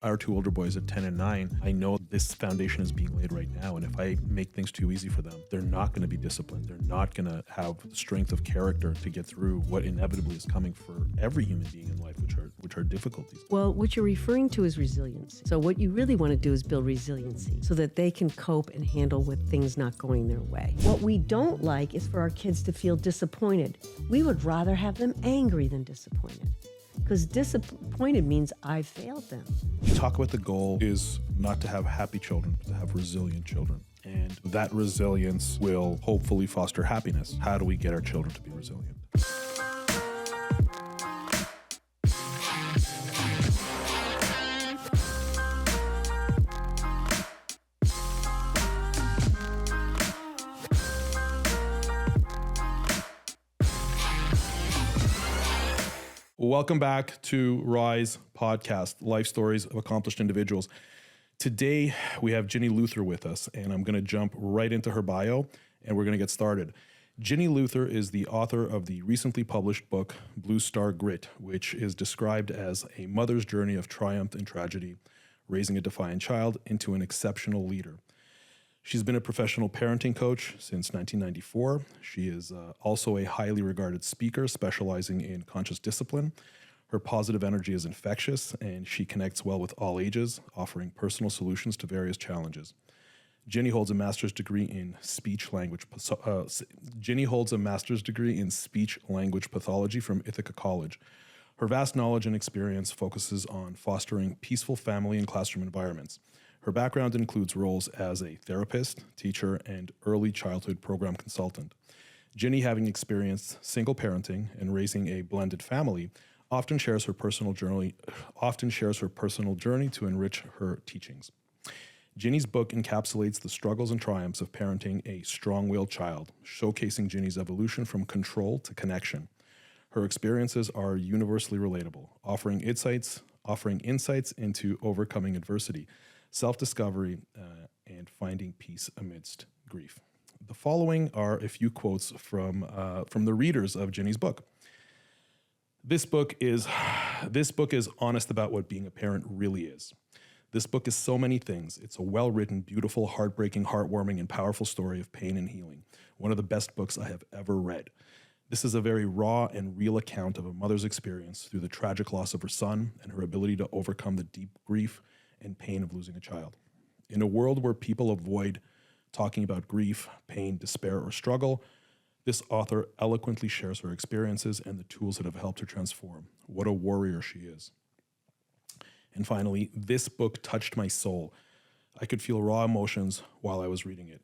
Our two older boys at 10 and 9, I know this foundation is being laid right now. And if I make things too easy for them, they're not going to be disciplined. They're not going to have the strength of character to get through what inevitably is coming for every human being in life, which are difficulties. Well, what you're referring to is resilience. So what you really want to do is build resiliency so that they can cope and handle with things not going their way. What we don't like is for our kids to feel disappointed. We would rather have them angry than disappointed, because disappointed means I failed them. You talk about the goal is not to have happy children, but to have resilient children. And that resilience will hopefully foster happiness. How do we get our children to be resilient? Welcome back to Rise Podcast, Life Stories of Accomplished Individuals. Today, we have Ginny Luther with us, and I'm going to jump right into her bio, and we're going to get started. Ginny Luther is the author of the recently published book, Blue Star Grit, which is described as a mother's journey of triumph and tragedy, raising a defiant child into an exceptional leader. She's been a professional parenting coach since 1994. She is also a highly regarded speaker specializing in conscious discipline. Her positive energy is infectious, and she connects well with all ages, offering personal solutions to various challenges. Ginny holds a master's degree in speech language pathology from Ithaca College. Her vast knowledge and experience focuses on fostering peaceful family and classroom environments. Her background includes roles as a therapist, teacher, and early childhood program consultant. Ginny, having experienced single parenting and raising a blended family, often shares her personal journey to enrich her teachings. Ginny's book encapsulates the struggles and triumphs of parenting a strong-willed child, showcasing Ginny's evolution from control to connection. Her experiences are universally relatable, offering insights into overcoming adversity, self-discovery, and finding peace amidst grief. The following are a few quotes from the readers of Ginny's book. This book is honest about what being a parent really is. This book is so many things. It's a well-written, beautiful, heartbreaking, heartwarming, and powerful story of pain and healing. One of the best books I have ever read. This is a very raw and real account of a mother's experience through the tragic loss of her son and her ability to overcome the deep grief and pain of losing a child. In a world where people avoid talking about grief, pain, despair, or struggle, this author eloquently shares her experiences and the tools that have helped her transform. What a warrior she is. And finally, this book touched my soul. I could feel raw emotions while I was reading it.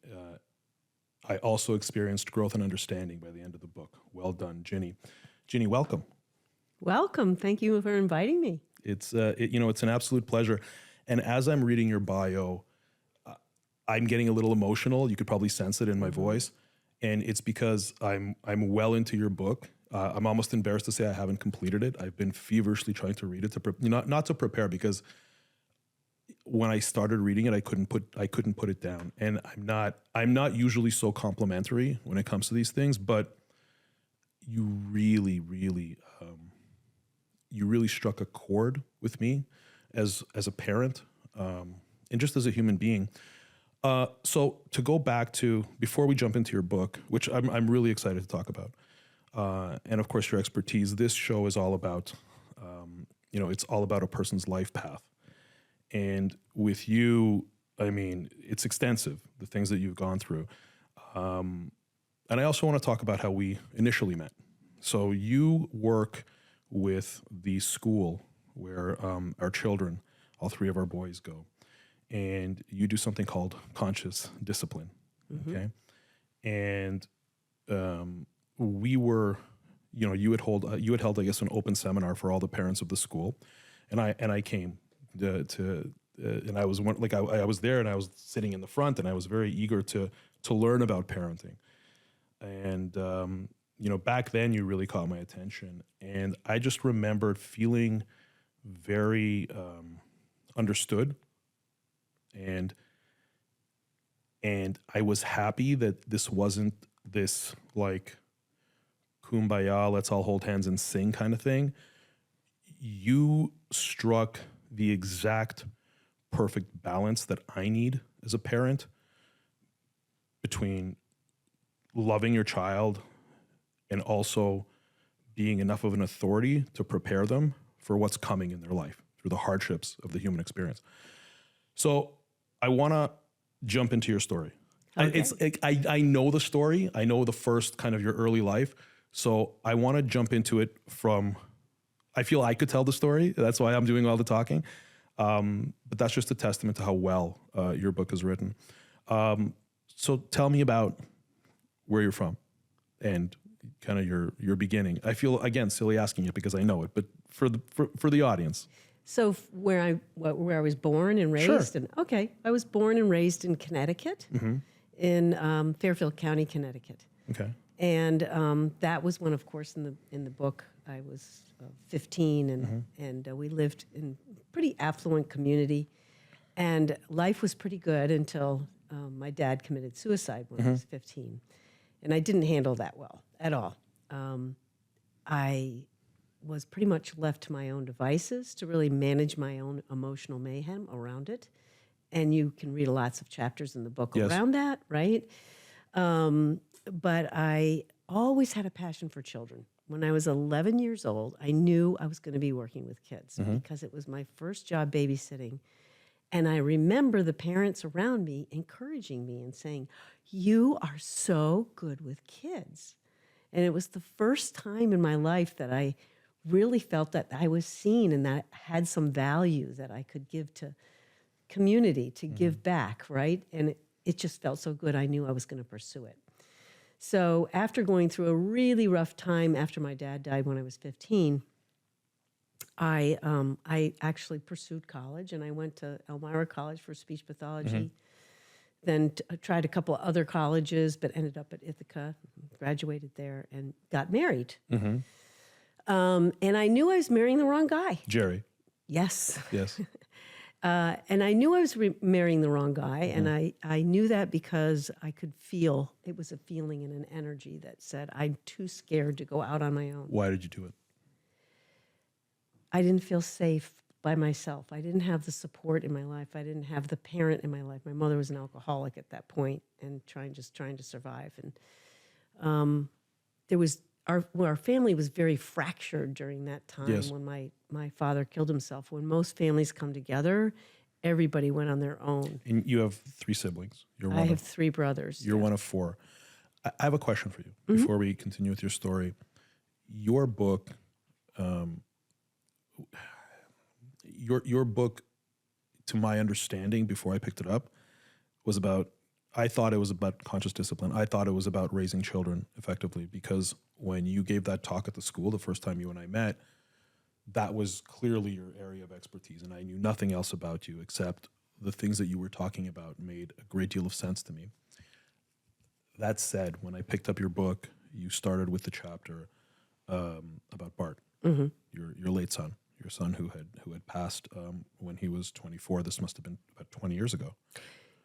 I also experienced growth and understanding by the end of the book. Well done, Ginny. Ginny, welcome. Welcome. Thank you for inviting me. It's an absolute pleasure. And as I'm reading your bio, I'm getting a little emotional. You could probably sense it in my voice. And it's because I'm well into your book. I'm almost embarrassed to say I haven't completed it. I've been feverishly trying to read it not to prepare, because when I started reading it, I couldn't put it down. And I'm not usually so complimentary when it comes to these things, but you really struck a chord with me as a parent, and just as a human being. So to go back to, before we jump into your book, which I'm really excited to talk about, and of course your expertise, this show is all about, it's all about a person's life path. And with you, I mean, it's extensive, the things that you've gone through. And I also want to talk about how we initially met. So you work with the school where our children, all three of our boys, go. And you do something called conscious discipline, okay? And we were, you had held, I guess, an open seminar for all the parents of the school, and I came and I was I was there, and I was sitting in the front, and I was very eager to learn about parenting. And back then you really caught my attention, and I just remembered feeling very understood. And I was happy that this wasn't this like kumbaya, let's all hold hands and sing kind of thing. You struck the exact perfect balance that I need as a parent between loving your child and also being enough of an authority to prepare them for what's coming in their life through the hardships of the human experience. So I want to jump into your story. Okay. I know the story. I know the first kind of your early life. So I want to jump into it from, I feel I could tell the story. That's why I'm doing all the talking. But that's just a testament to how well your book is written. So tell me about where you're from and kind of your beginning. I feel, again, silly asking it because I know it, but for the audience. So where I was born and raised, Sure. I was born and raised in Connecticut, in Fairfield County, Connecticut, Okay. and that was when, of course, in the book I was 15, and we lived in a pretty affluent community, and life was pretty good until my dad committed suicide when I was 15, and I didn't handle that well at all. I was pretty much left to my own devices to really manage my own emotional mayhem around it. And you can read lots of chapters in the book Yes. around that, right? But I always had a passion for children. When I was 11 years old, I knew I was going to be working with kids because it was my first job babysitting. And I remember the parents around me encouraging me and saying, "You are so good with kids." And it was the first time in my life that I really felt that I was seen and that I had some value that I could give to community, to give back, right? And it just felt so good. I knew I was going to pursue it. So after going through a really rough time after my dad died when I was 15, I actually pursued college, and I went to Elmira College for speech pathology, then tried a couple of other colleges, but ended up at Ithaca, graduated there, and got married. And I knew I was marrying the wrong guy. Jerry. Yes. Yes. And I knew I was marrying the wrong guy, and I knew that because I could feel, it was a feeling and an energy that said, I'm too scared to go out on my own. Why did you do it? I didn't feel safe by myself. I didn't have the support in my life. I didn't have the parent in my life. My mother was an alcoholic at that point and trying to survive. And there was, our family was very fractured during that time. Yes. When my father killed himself. When most families come together, everybody went on their own. And you have 3 siblings. I have 3 brothers. You're one of 4. I have a question for you before we continue with your story. Your book, your book, to my understanding, before I picked it up, was about, I thought it was about conscious discipline. I thought it was about raising children effectively, because when you gave that talk at the school the first time you and I met, that was clearly your area of expertise, and I knew nothing else about you except the things that you were talking about made a great deal of sense to me. That said, when I picked up your book, you started with the chapter about Bart, your late son, your son who had passed when he was 24. This must have been about 20 years ago.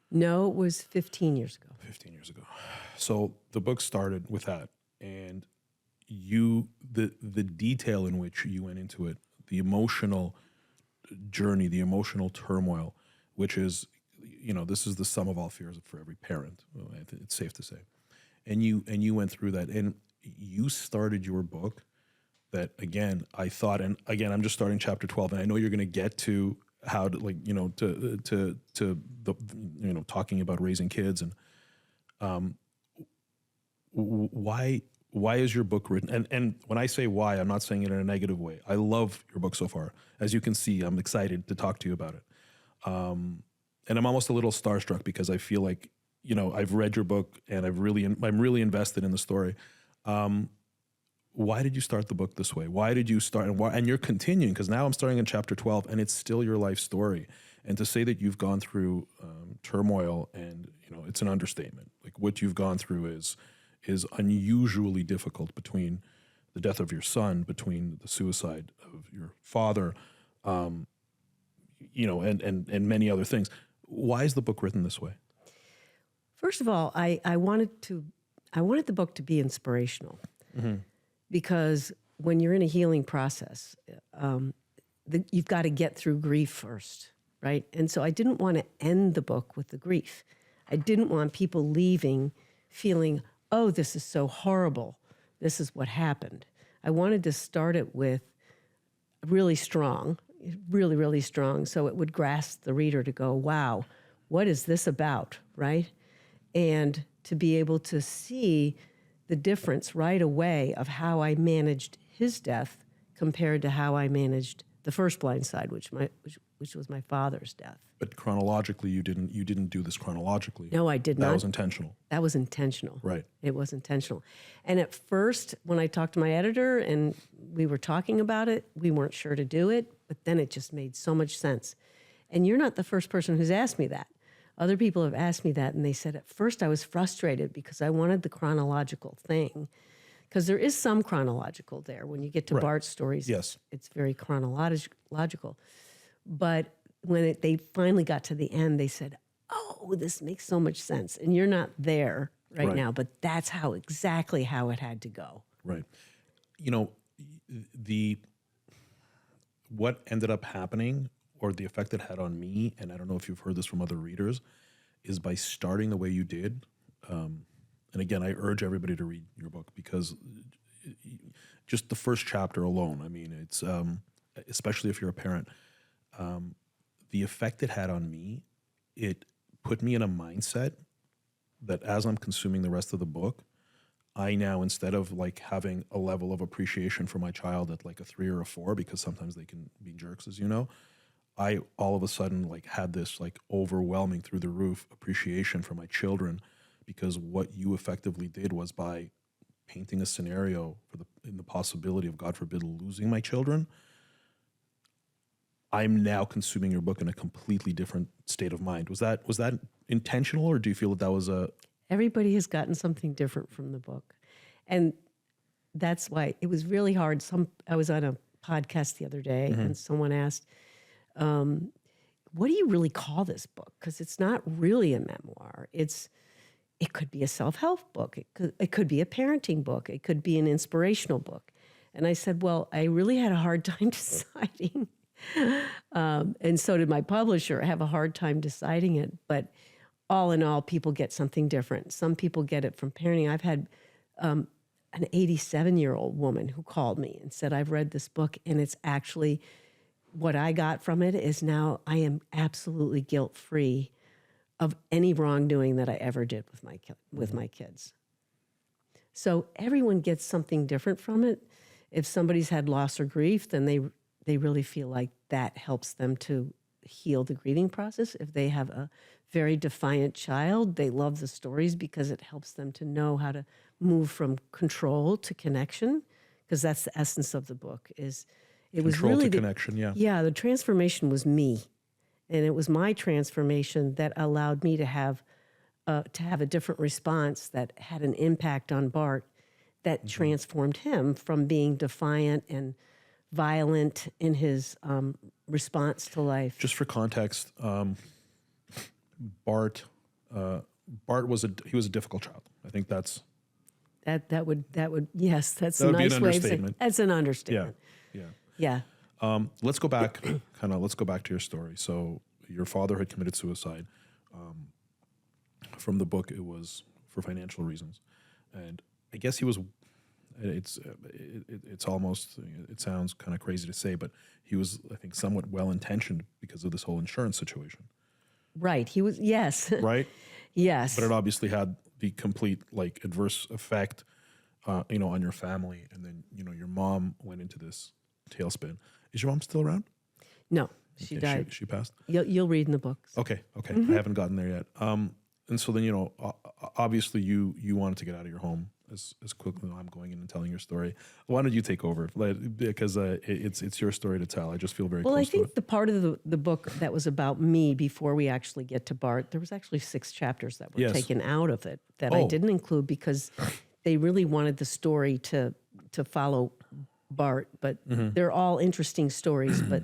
No, it was 15 years ago. 15 years ago. So the book started with that, and the detail in which you went into it, the emotional journey, the emotional turmoil, which is, this is the sum of all fears for every parent. It's safe to say. And you went through that, and you started your book that, again, I thought, and again, I'm just starting chapter 12, and I know you're going to get to how to the talking about raising kids, and why is your book written? And when I say why, I'm not saying it in a negative way. I love your book so far. As you can see, I'm excited to talk to you about it. And I'm almost a little starstruck because I feel like, I've read your book and I'm really invested in the story. Why did you start the book this way? Why did you start, and you're continuing, because now I'm starting in chapter 12 and it's still your life story. And to say that you've gone through turmoil, and it's an understatement. Like, what you've gone through is unusually difficult, between the death of your son, between the suicide of your father, and many other things. Why is the book written this way? First of all, I wanted the book to be inspirational, because when you're in a healing process, you've got to get through grief first, right? And so I didn't want to end the book with the grief. I didn't want people leaving feeling, oh, this is so horrible. This is what happened. I wanted to start it with really strong, really, really strong, so it would grasp the reader to go, wow, what is this about, right? And to be able to see the difference right away of how I managed his death compared to how I managed the first blind side, which was my father's death. But chronologically, you didn't do this chronologically. No, I did not. That was intentional. That was intentional. Right. It was intentional. And at first, when I talked to my editor and we were talking about it, we weren't sure to do it, but then it just made so much sense. And you're not the first person who's asked me that. Other people have asked me that, and they said, at first I was frustrated because I wanted the chronological thing. Because there is some chronological there. When you get to Bart's stories, yes, it's very chronological. But when they finally got to the end, they said, oh, this makes so much sense. And you're not there right now, but that's exactly how it had to go. Right. You know, what ended up happening, or the effect it had on me, and I don't know if you've heard this from other readers, is by starting the way you did. And again, I urge everybody to read your book, because just the first chapter alone, I mean, it's, especially if you're a parent, the effect it had on me, it put me in a mindset that as I'm consuming the rest of the book, I now, instead of like having a level of appreciation for my child at like a 3 or a 4, because sometimes they can be jerks, as you know, I all of a sudden like had this like overwhelming through the roof appreciation for my children, because what you effectively did was, by painting a scenario in the possibility of, God forbid, losing my children, I'm now consuming your book in a completely different state of mind. Was that intentional, or do you feel that was a... Everybody has gotten something different from the book. And that's why it was really hard. I was on a podcast the other day, and someone asked, what do you really call this book? Because it's not really a memoir. It could be a self-help book. It could be a parenting book. It could be an inspirational book. And I said, well, I really had a hard time deciding. And so did my publisher. I have a hard time deciding it. But all in all, people get something different. Some people get it from parenting. I've had an 87-year-old woman who called me and said, I've read this book, and it's actually, what I got from it is now I am absolutely guilt-free of any wrongdoing that I ever did with my kids. So everyone gets something different from it. If somebody's had loss or grief, then they really feel like that helps them to heal the grieving process. If they have a very defiant child, they love the stories because it helps them to know how to move from control to connection, because that's the essence of the book. It was really connection, yeah. Yeah, the transformation was me. And it was my transformation that allowed me to have a different response that had an impact on Bart, that transformed him from being defiant and violent in his response to life. Just for context, Bart was a difficult child. I think that's that would yes, that's that a would nice be an way of saying. understatement. That's an understatement. Yeah. Yeah. Let's go back to your story. So your father had committed suicide. From the book, it was for financial reasons, and I guess he was. It's almost, it sounds kind of crazy to say, but he was, I think, somewhat well-intentioned because of this whole insurance situation. Right. He was, yes. Right? Yes. But it obviously had the complete like adverse effect, on your family, and then your mom went into this tailspin. Is your mom still around? No, she died. She passed. You'll read in the books. Okay. I haven't gotten there yet. And so then obviously you wanted to get out of your home as quickly. I'm going in and telling your story. Why don't you take over? Because it's your story to tell. I just feel very close to it. Well, I think the part of the book that was about me before we actually get to Bart, there was actually 6 chapters that were taken out of it that I didn't include because they really wanted the story to follow Bart. But they're all interesting stories. But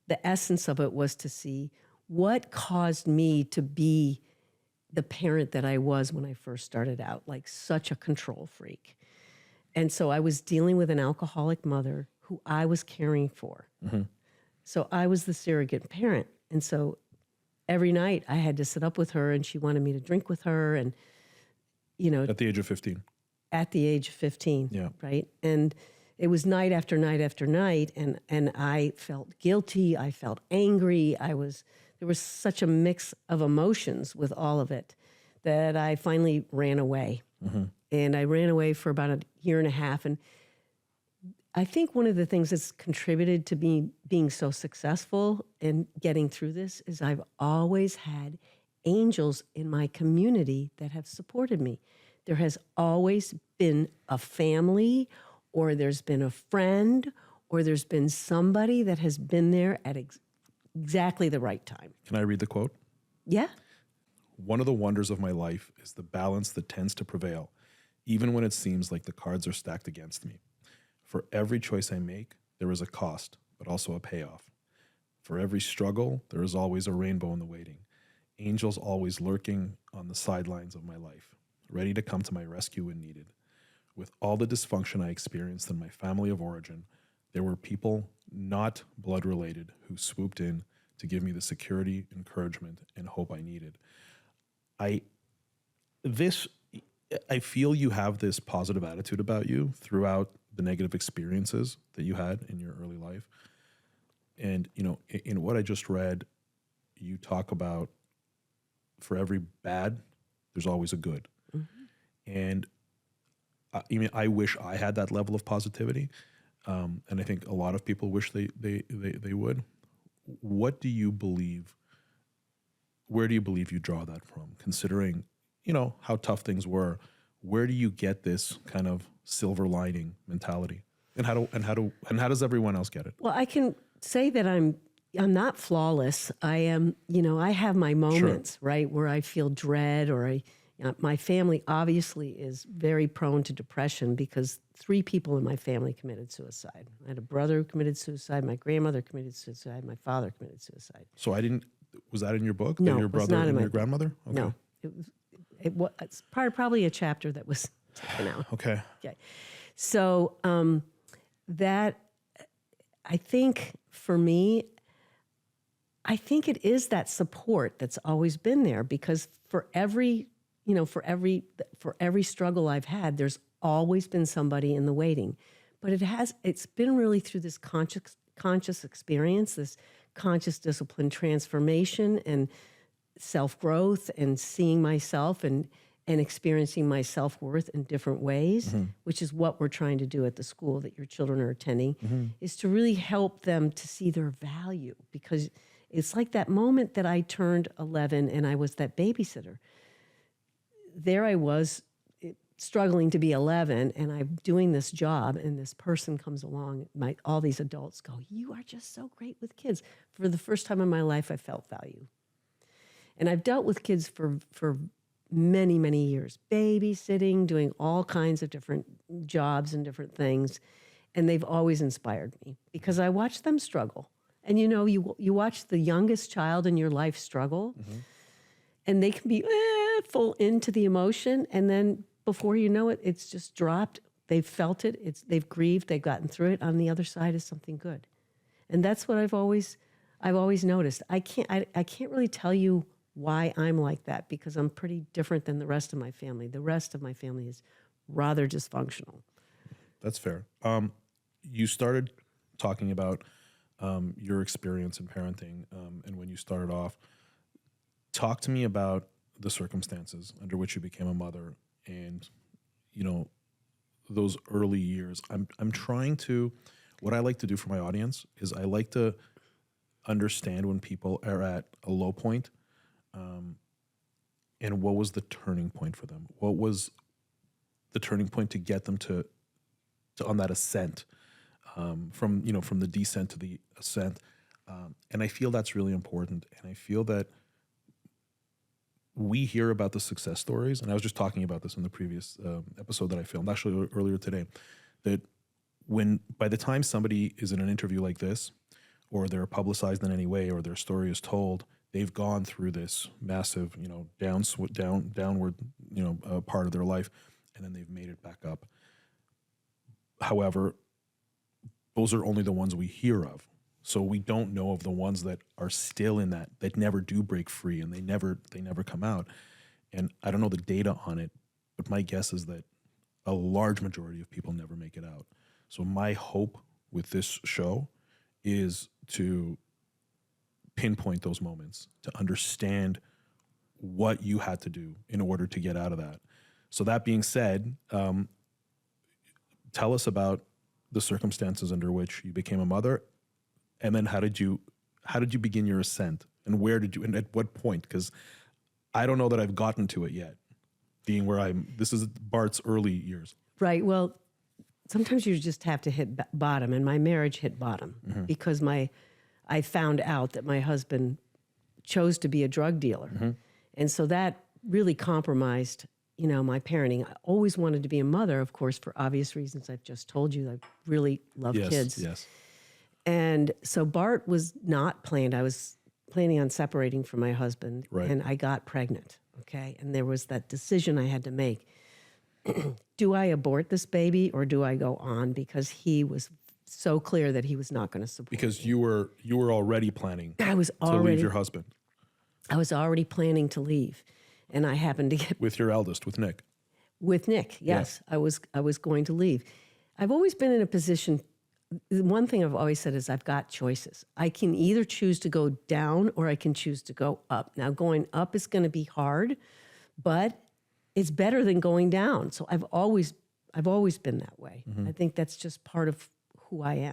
the essence of it was to see what caused me to be the parent that I was when I first started out, like such a control freak. And so I was dealing with an alcoholic mother who I was caring for. So I was the surrogate parent. And so every night I had to sit up with her, and she wanted me to drink with her. And, At the age of 15. at the age of 15, Yeah. right? And it was night after night after night, and I felt guilty, I felt angry, there was such a mix of emotions with all of it that I finally ran away. And I ran away for about a year and a half, and I think one of the things that's contributed to me being so successful and getting through this is I've always had angels in my community that have supported me. There has always been a family, or there's been a friend, or there's been somebody that has been there at exactly the right time. Can I read the quote? Yeah. One of the wonders of my life is the balance that tends to prevail, even when it seems like the cards are stacked against me. For every choice I make, there is a cost, but also a payoff. For every struggle, there is always a rainbow in the waiting. Angels always lurking on the sidelines of my life, ready to come to my rescue when needed. With all the dysfunction I experienced in my family of origin, there were people not blood-related who swooped in to give me the security, encouragement, and hope I needed. I feel you have this positive attitude about you throughout the negative experiences that you had in your early life. And, in what I just read, you talk about for every bad, there's always a good. And I wish I had that level of positivity. And I think a lot of people wish they would. What do you believe? Where do you believe you draw that from? Considering, how tough things were, where do you get this kind of silver lining mentality? And how does everyone else get it? Well, I can say that I'm not flawless. I am, I have my moments, right, where I feel dread, or my family obviously is very prone to depression because 3 people in my family committed suicide. I had a brother who committed suicide, my grandmother committed suicide, my father committed suicide. So was that in your book? No, your it was brother not in and my your book. grandmother? Okay. No, it's probably a chapter that was taken out. Okay. So that, I think for me, I think it is that support that's always been there, because for every struggle I've had, there's always been somebody in the waiting. But it's been really through this conscious experience, this conscious discipline transformation and self-growth, and seeing myself and experiencing my self-worth in different ways, which is what we're trying to do at the school that your children are attending, is to really help them to see their value. Because it's like that moment that I turned 11 and I was that babysitter. There I was struggling to be 11, and I'm doing this job, and this person comes along. All these adults go, "You are just so great with kids." For the first time in my life, I felt value. And I've dealt with kids for many, many years, babysitting, doing all kinds of different jobs and different things. And they've always inspired me because I watch them struggle. And you watch the youngest child in your life struggle, and they can be full into the emotion. And then before you know it, it's just dropped. They've felt it. They've grieved. They've gotten through it. On the other side is something good. And that's what I've always noticed. I can't really tell you why I'm like that, because I'm pretty different than the rest of my family. The rest of my family is rather dysfunctional. That's fair. You started talking about your experience in parenting, and when you started off. Talk to me about the circumstances under which you became a mother, and those early years. I'm trying to. What I like to do for my audience is I like to understand when people are at a low point. And what was the turning point for them? What was the turning point to get them to on that ascent, from the descent to the ascent? And I feel that's really important. And I feel that we hear about the success stories, and I was just talking about this in the previous episode that I filmed, actually earlier today, that by the time somebody is in an interview like this, or they're publicized in any way, or their story is told, they've gone through this massive, downward, part of their life, and then they've made it back up. However, those are only the ones we hear of. So we don't know of the ones that are still in that never do break free, and they never come out. And I don't know the data on it, but my guess is that a large majority of people never make it out. So my hope with this show is to pinpoint those moments, to understand what you had to do in order to get out of that. So that being said, tell us about the circumstances under which you became a mother, and then how did you begin your ascent, and where did you, and at what point? Because I don't know that I've gotten to it yet, being where this is Bart's early years. Right. Well, sometimes you just have to hit bottom, and my marriage hit bottom because I found out that my husband chose to be a drug dealer. And so that really compromised, my parenting. I always wanted to be a mother, of course, for obvious reasons I've just told you. I really love kids. Yes. And so Bart was not planned. I was planning on separating from my husband, and I got pregnant, okay? And there was that decision I had to make. Do I abort this baby, or do I go on? Because he was so clear that he was not going to support Because me. you were already planning to leave your husband. I was already planning to leave, and I happened to get With your eldest, with Nick. with Nick. Yes, I was going to leave. I've always been in a position. One thing I've always said is I've got choices. I can either choose to go down or I can choose to go up. Now, going up is going to be hard, but it's better than going down. So I've always been that way. I think that's just part of who I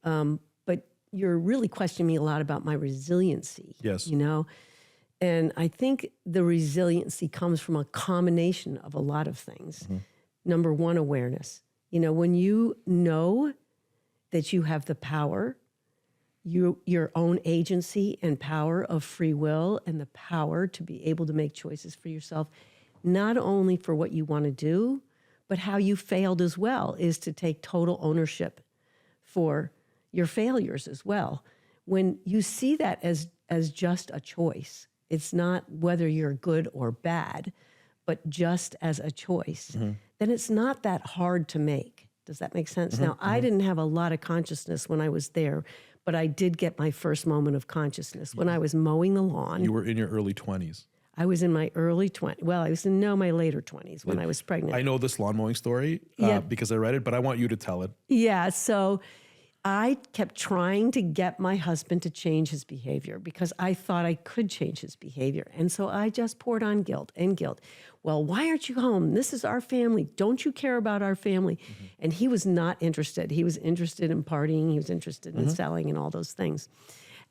am. But you're really questioning me a lot about my resiliency. Yes. And I think the resiliency comes from a combination of a lot of things. Number one, awareness. When you know that you have the power, your own agency and power of free will, and the power to be able to make choices for yourself, not only for what you want to do, but how you failed as well, is to take total ownership for your failures as well. When you see that as just a choice, it's not whether you're good or bad, but just as a choice, then it's not that hard to make. Does that make sense? Now, I didn't have a lot of consciousness when I was there, but I did get my first moment of consciousness when I was mowing the lawn. You were in your early 20s. I was in my early 20s. Well, I was in my later 20s when I was pregnant. I know this lawn mowing story because I read it, but I want you to tell it. Yeah, so I kept trying to get my husband to change his behavior because I thought I could change his behavior. And so I just poured on guilt and guilt. Well, why aren't you home? This is our family. Don't you care about our family? And he was not interested. He was interested in partying. He was interested in selling and all those things.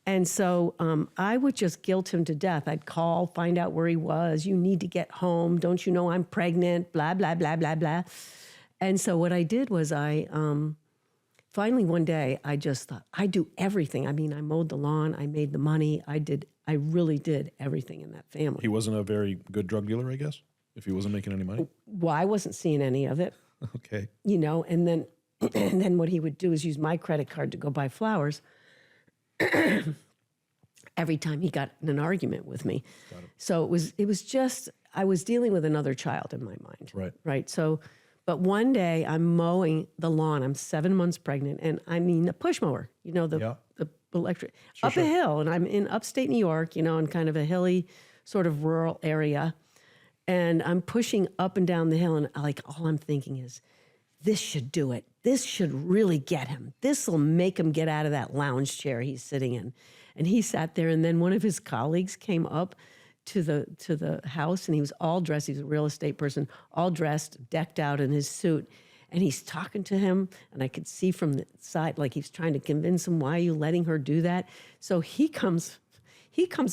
And so I would just guilt him to death. I'd call, find out where he was. You need to get home. Don't you know I'm pregnant? Blah, blah, blah, blah, blah. And so what I did was finally one day I just thought, I do everything. I mean, I mowed the lawn. I made the money. I really did everything in that family. He wasn't a very good drug dealer, I guess, if he wasn't making any money. Well, I wasn't seeing any of it. Okay. And then what he would do is use my credit card to go buy flowers every time he got in an argument with me. So it was just, I was dealing with another child in my mind. Right. So, but one day I'm mowing the lawn. I'm 7 months pregnant, and I mean a push mower, the electric, a hill, and I'm in upstate New York, in kind of a hilly sort of rural area. And I'm pushing up and down the hill, and all I'm thinking is, this should do it. This should really get him. This will make him get out of that lounge chair he's sitting in. And he sat there, and then one of his colleagues came up to the house, and he was all dressed. He's a real estate person, all dressed, decked out in his suit. And he's talking to him, and I could see from the side, like he's trying to convince him, why are you letting her do that? So he comes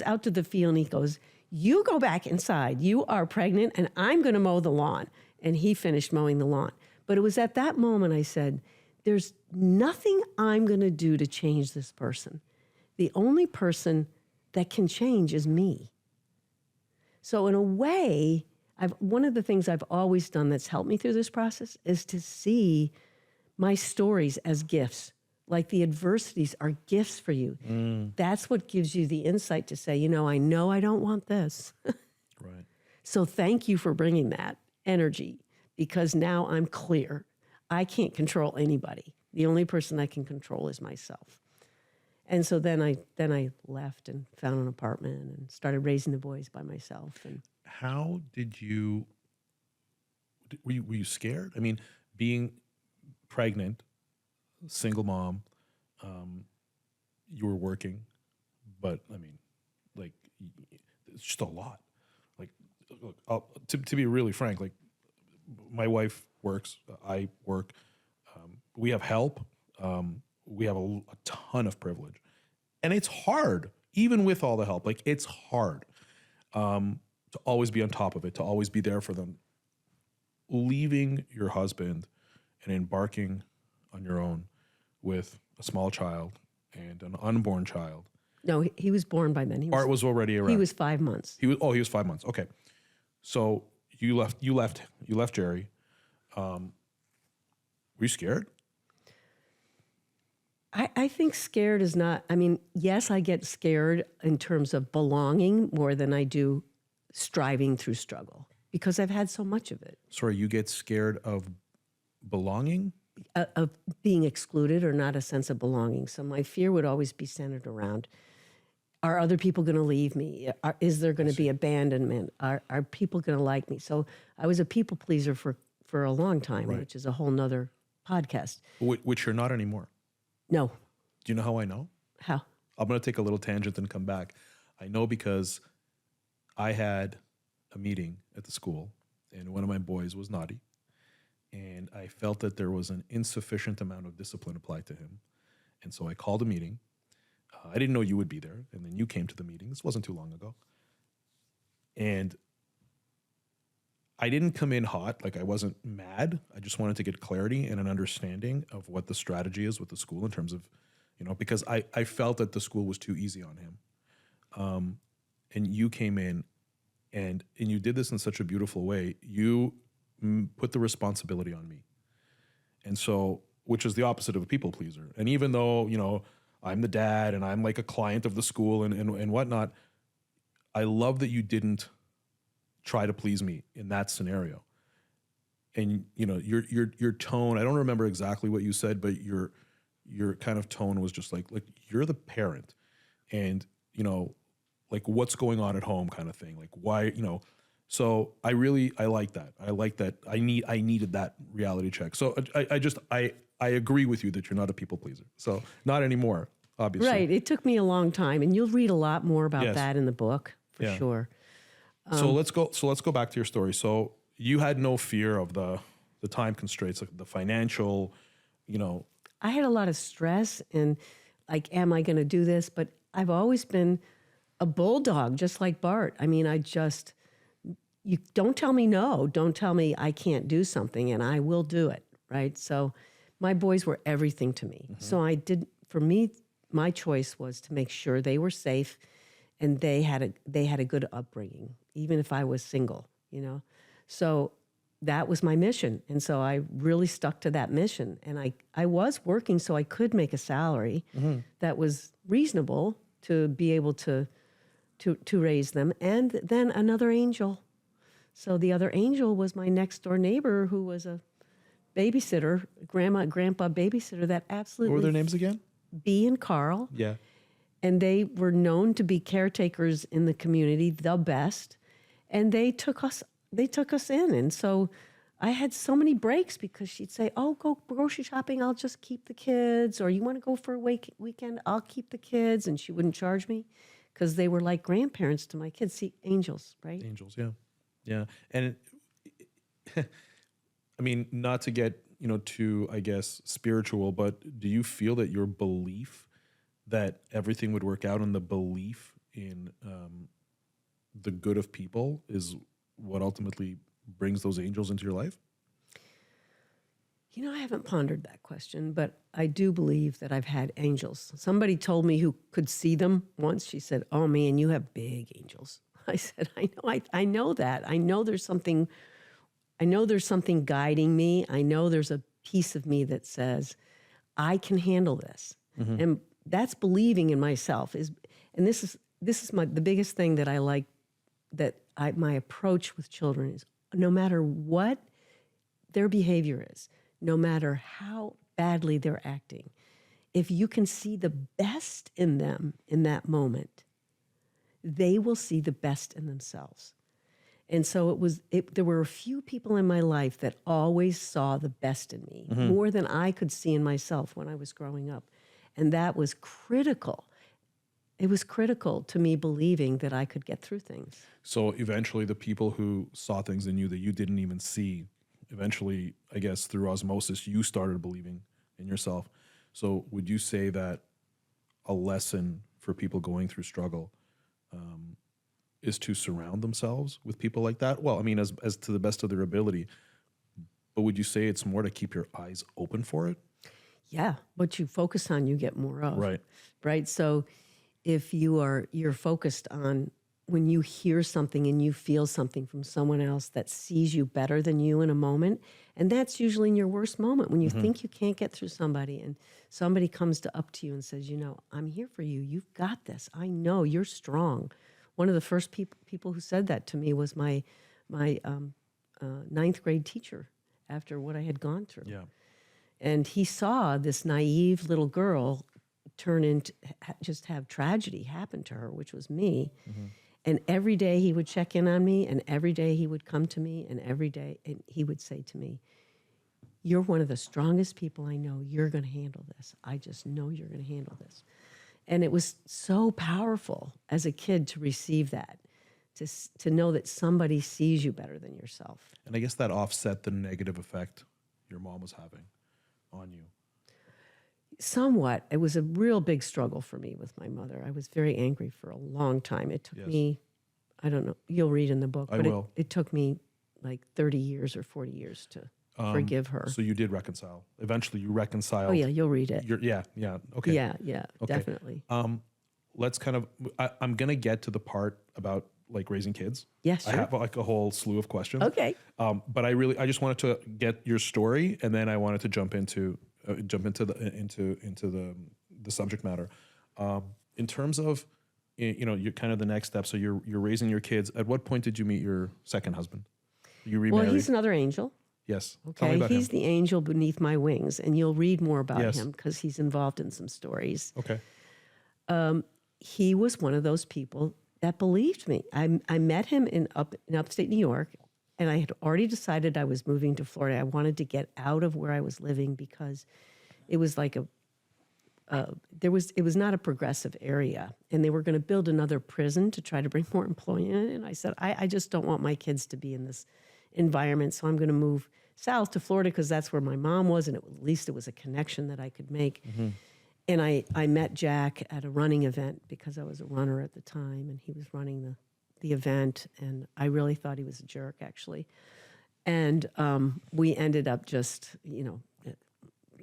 out to the field, and he goes, you go back inside. You are pregnant, and I'm going to mow the lawn. And he finished mowing the lawn. But it was at that moment I said, there's nothing I'm going to do to change this person. The only person that can change is me. So in a way, one of the things I've always done that's helped me through this process is to see my stories as gifts. Like the adversities are gifts for you. That's what gives you the insight to say, I know I don't want this. Right. So thank you for bringing that energy, because now I'm clear. I can't control anybody. The only person I can control is myself. And so then I left and found an apartment and started raising the boys by myself. And How did you, were you scared? I mean, being pregnant, single mom, you were working, but I mean, like, it's just a lot. Like, look, to be really frank, like, my wife works, I work, we have help, we have a ton of privilege, and it's hard, even with all the help. Like, it's hard to always be on top of it, to always be there for them. Leaving your husband and embarking on your own with a small child and an unborn child. no, he was born by then. Art was already around. He was 5 months. He was 5 months. Okay, so you left Jerry. Were you scared? I think scared is not, I mean, yes, I get scared in terms of belonging more than I do striving through struggle because I've had so much of it. Sorry, you get scared of belonging? Of being excluded or not a sense of belonging. So my fear would always be centered around, are other people going to leave me? Is there going to be abandonment? Are people going to like me? So I was a people pleaser for a long time, Right. which is a whole nother podcast. Which you're not anymore. No. Do you know how I know? How? I'm going to take a little tangent and come back. I know because I had a meeting at the school, and one of my boys was naughty, and I felt that there was an insufficient amount of discipline applied to him. And so I called a meeting. I didn't know you would be there, and then you came to the meeting. This wasn't too long ago. And I didn't come in hot, like I wasn't mad. I just wanted to get clarity and an understanding of what the strategy is with the school in terms of, because I felt that the school was too easy on him. And you came in and you did this in such a beautiful way. You put the responsibility on me. And so, which is the opposite of a people pleaser. And even though, I'm the dad and I'm like a client of the school and whatnot, I love that you didn't try to please me in that scenario. And your tone, I don't remember exactly what you said, but your kind of tone was just like you're the parent, and like what's going on at home kind of thing. Like why, so I like that. I like that. I needed that reality check. So I agree with you that you're not a people pleaser. So not anymore, obviously. Right. It took me a long time, and you'll read a lot more about Yes. that in the book for sure. So let's go back to your story. So you had no fear of the time constraints, like the financial, I had a lot of stress and like, am I going to do this? But I've always been a bulldog, just like Bart. I mean, you don't tell me no. Don't tell me I can't do something, and I will do it, right? So my boys were everything to me. Mm-hmm. So for me, my choice was to make sure they were safe and they had a good upbringing, even if I was single, So that was my mission. And so I really stuck to that mission. And I was working so I could make a salary that was reasonable to be able to raise them. And then another angel. So the other angel was my next door neighbor who was a babysitter, grandpa babysitter that absolutely... What were their names again? B and Carl. Yeah. And they were known to be caretakers in the community, the best. And they took us in. And so I had so many breaks because she'd say, oh, go grocery shopping, I'll just keep the kids. Or you want to go for a weekend, I'll keep the kids. And she wouldn't charge me because they were like grandparents to my kids. See, angels, right? Angels, yeah. Yeah. And I mean, not to get, too, I guess, spiritual, but do you feel that your belief that everything would work out and the belief in the good of people is what ultimately brings those angels into your life? I haven't pondered that question, but I do believe that I've had angels. Somebody told me who could see them once. She said, oh, man, you have big angels. I said, I know that. I know there's something guiding me. I know there's a piece of me that says, I can handle this. Mm-hmm. And that's believing in myself. And this is the biggest thing that I like, my approach with children is no matter what their behavior is, no matter how badly they're acting, if you can see the best in them in that moment, they will see the best in themselves. And so there were a few people in my life that always saw the best in me, more than I could see in myself when I was growing up. And that was critical. It was critical to me believing that I could get through things. So eventually the people who saw things in you that you didn't even see, eventually, I guess, through osmosis, you started believing in yourself. So would you say that a lesson for people going through struggle is to surround themselves with people like that? Well, I mean, as to the best of their ability, but would you say it's more to keep your eyes open for it? Yeah, what you focus on, you get more of. Right. Right. So if you're focused on when you hear something and you feel something from someone else that sees you better than you in a moment, and that's usually in your worst moment when you think you can't get through somebody and somebody comes up to you and says, I'm here for you. You've got this. I know you're strong. One of the first people who said that to me was my ninth grade teacher after what I had gone through. Yeah. And he saw this naive little girl turn into just have tragedy happen to her, which was me. And every day he would check in on me, and every day he would come to me, and every day and he would say to me, "You're one of the strongest people I know. You're going to handle this. I just know you're going to handle this." And it was so powerful as a kid to receive that, to know that somebody sees you better than yourself. And I guess that offset the negative effect your mom was having on you. Somewhat. It was a real big struggle for me with my mother. I was very angry for a long time. It took me, I don't know, you'll read in the book, but it took me like 30 years or 40 years to forgive her. So you did reconcile. Eventually you reconciled. Oh, yeah, you'll read it. Yeah. Okay. Yeah, Okay. definitely. Let's kind of, I'm going to get to the part about like raising kids. Yeah, sure. I have like a whole slew of questions. Okay. But I just wanted to get your story, and then I wanted to jump into the subject matter. In terms of, you're kind of the next step. So you're raising your kids. At what point did you meet your second husband? You remarried? Well, he's another angel. Yes. Okay. Tell me about he's him. the angel beneath my wings, and you'll read more about Yes. him because he's involved in some stories. Okay. He was one of those people that believed me. I met him in upstate New York, and I had already decided I was moving to Florida. I wanted to get out of where I was living because it was like it was not a progressive area, and they were going to build another prison to try to bring more employment in. And I said, I just don't want my kids to be in this environment, so I'm going to move south to Florida because that's where my mom was, and at least it was a connection that I could make. And I met Jack at a running event because I was a runner at the time, and he was running the event, and I really thought he was a jerk, actually. And we ended up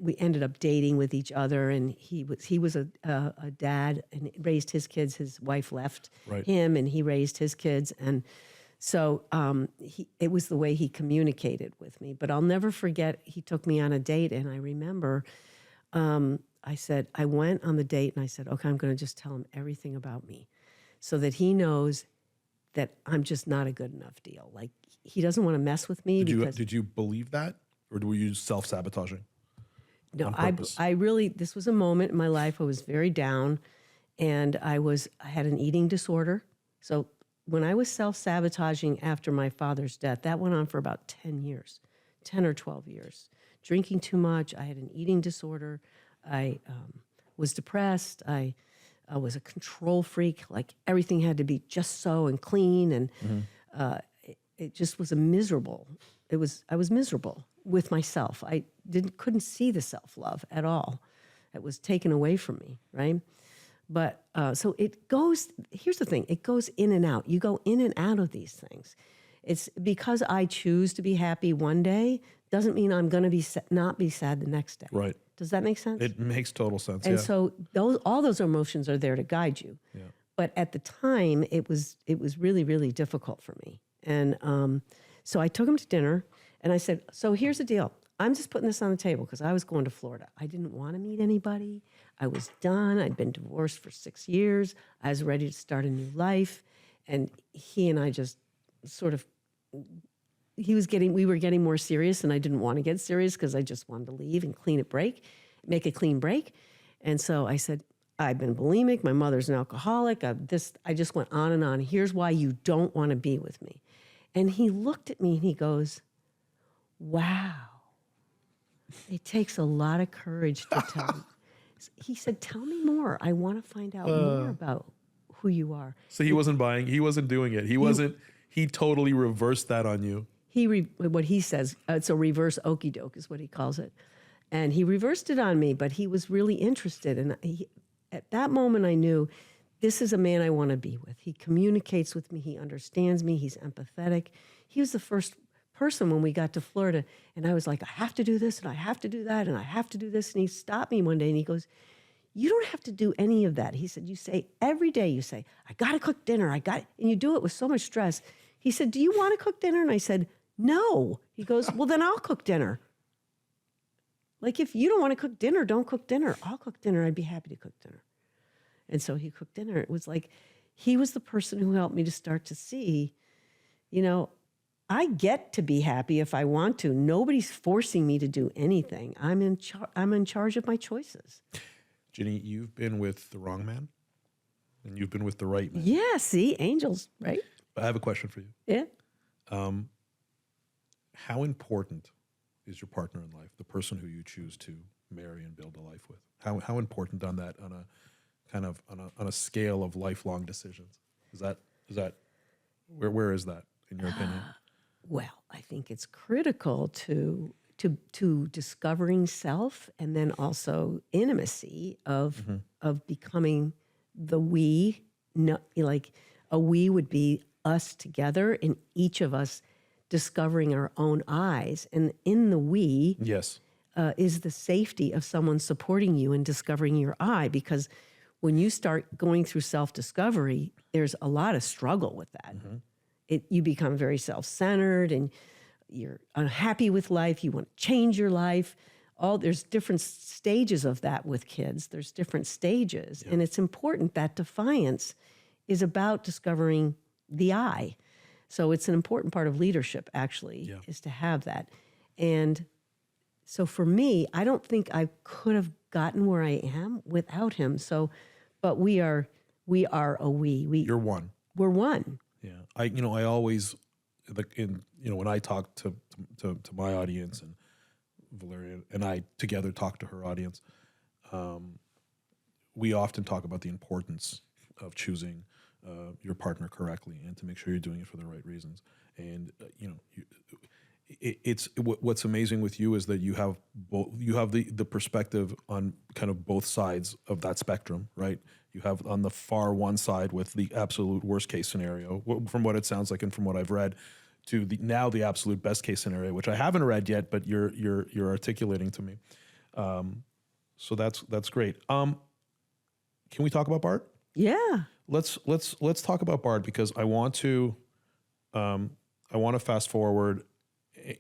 we ended up dating with each other, and he was a dad and raised his kids. His wife left him, and he raised his kids, and so it was the way he communicated with me. But I'll never forget, he took me on a date, and I remember I went on the date, and I said, okay, I'm going to just tell him everything about me so that he knows that I'm just not a good enough deal. Like, he doesn't want to mess with me. Did you believe that, or were you self-sabotaging? No, I really, this was a moment in my life I was very down, and I had an eating disorder. So when I was self-sabotaging after my father's death, that went on for about 10 years, 10 or 12 years. Drinking too much, I had an eating disorder, I was depressed, I was a control freak, like everything had to be just so and clean, and it just was I was miserable with myself. I couldn't see the self-love at all. It was taken away from me, right? But so it goes, here's the thing, it goes in and out. You go in and out of these things. It's because I choose to be happy one day doesn't mean I'm going to not be sad the next day. Right. Does that make sense? It makes total sense. And so all those emotions are there to guide you. Yeah. But at the time, it was really, really difficult for me. And so I took him to dinner, and I said, so here's the deal. I'm just putting this on the table because I was going to Florida. I didn't want to meet anybody. I was done. I'd been divorced for 6 years. I was ready to start a new life. And he and I just sort of, we were getting more serious, and I didn't want to get serious because I just wanted to leave and make a clean break. And so I said, I've been bulimic. My mother's an alcoholic. I just went on and on. Here's why you don't want to be with me. And he looked at me and he goes, wow, it takes a lot of courage to tell me. He said, tell me more. I want to find out more about who you are. So he wasn't buying, he wasn't doing it. He totally reversed that on you. What he says, it's a reverse okie doke is what he calls it. And he reversed it on me, but he was really interested. And at that moment, I knew this is a man I want to be with. He communicates with me. He understands me. He's empathetic. He was the first person when we got to Florida. And I was like, I have to do this and I have to do that and I have to do this. And he stopped me one day and he goes, you don't have to do any of that. He said, you say every day, you say, I got to cook dinner. And you do it with so much stress. He said, do you want to cook dinner? And I said, no. He goes, well, then I'll cook dinner. Like, if you don't want to cook dinner, don't cook dinner. I'll cook dinner. I'd be happy to cook dinner. And so he cooked dinner. It was like, he was the person who helped me to start to see, I get to be happy if I want to. Nobody's forcing me to do anything. I'm in charge of my choices. Ginny, you've been with the wrong man and you've been with the right man. Yeah, see, angels, right? I have a question for you. Yeah. How important is your partner in life, the person who you choose to marry and build a life with? How important on that, on a kind of on a scale of lifelong decisions? Is that where is that in your opinion? Well, I think it's critical to discovering self, and then also intimacy of becoming the we. No, like a we would be us together, and each of us discovering our own eyes. And in the we, yes, is the safety of someone supporting you in discovering your I. Because when you start going through self-discovery, there's a lot of struggle with that. You become very self-centered and you're unhappy with life. You want to change your life. There's different stages of that with kids. There's different stages. Yeah. And it's important that defiance is about discovering the I. So it's an important part of leadership, actually, is to have that. And so for me, I don't think I could have gotten where I am without him. So, but we are a we. You're one. We're one. Yeah. I always, when I talk to my audience, and Valeria and I together talk to her audience, we often talk about the importance of choosing your partner correctly and to make sure you're doing it for the right reasons. And what's amazing with you is that you have the perspective on kind of both sides of that spectrum, right? You have on the far one side with the absolute worst case scenario, from what it sounds like and from what I've read, to the absolute best case scenario, which I haven't read yet, but you're articulating to me. So that's great. Can we talk about Bart? Yeah. Let's talk about Bart, because I want to fast forward,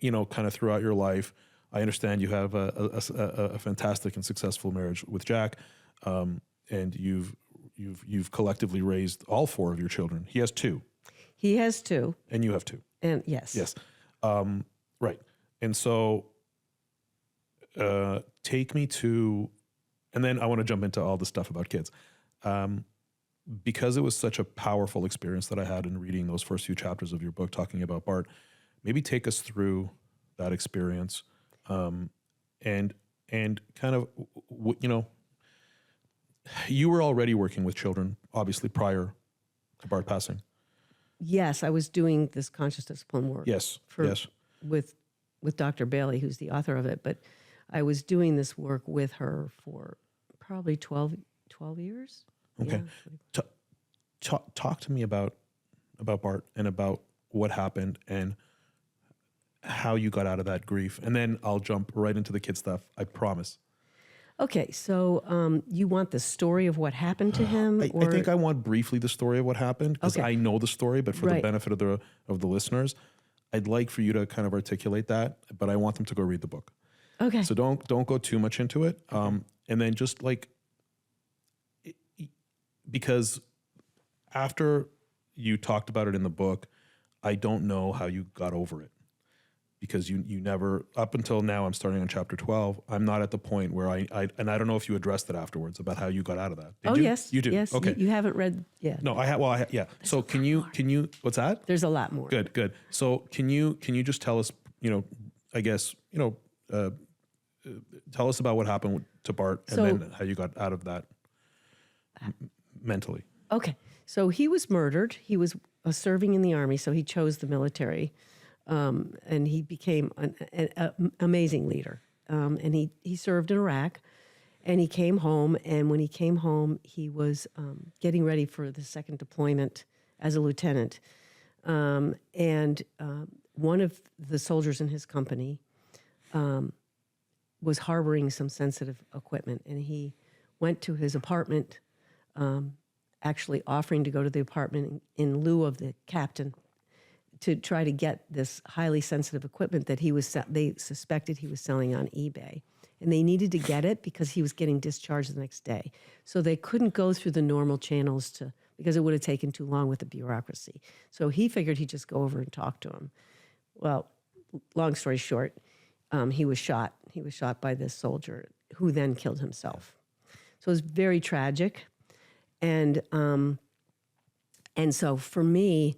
kind of throughout your life. I understand you have a fantastic and successful marriage with Jack, and you've collectively raised all four of your children. He has two. He has two. And you have two. And yes. Yes. Right. And so take me to, and then I want to jump into all the stuff about kids. Because it was such a powerful experience that I had in reading those first few chapters of your book talking about Bart, maybe take us through that experience, and kind of, you were already working with children, obviously, prior to Bart passing. Yes, I was doing this conscious discipline work. Yes, with Dr. Bailey, who's the author of it, but I was doing this work with her for probably 12 years. Okay. Yeah. Talk to me about Bart and about what happened and how you got out of that grief. And then I'll jump right into the kid stuff, I promise. Okay, so you want the story of what happened to him? I think I want briefly the story of what happened, because I know the story, but for the benefit of the listeners, I'd like for you to kind of articulate that, but I want them to go read the book. Okay. So don't go too much into it. And then just because after you talked about it in the book, I don't know how you got over it. because you never, up until now, I'm starting on chapter 12. I'm not at the point where and I don't know if you addressed it afterwards about how you got out of that. Did you? Yes. You do? Yes. Okay. You haven't read yet. No, yeah. So can you, what's that? There's a lot more. Good. So can you just tell us, tell us about what happened to Bart and then how you got out of that mentally. Okay. So he was murdered. He was serving in the army, so he chose the military. And he became an amazing leader. And he served in Iraq, and he came home. And when he came home, he was getting ready for the second deployment as a lieutenant. And one of the soldiers in his company was harboring some sensitive equipment, and he went to his apartment, actually offering to go to the apartment in lieu of the captain to try to get this highly sensitive equipment that they suspected he was selling on eBay. And they needed to get it because he was getting discharged the next day. So they couldn't go through the normal channels because it would have taken too long with the bureaucracy. So he figured he'd just go over and talk to him. Well, long story short, he was shot. He was shot by this soldier who then killed himself. So it was very tragic. And so for me,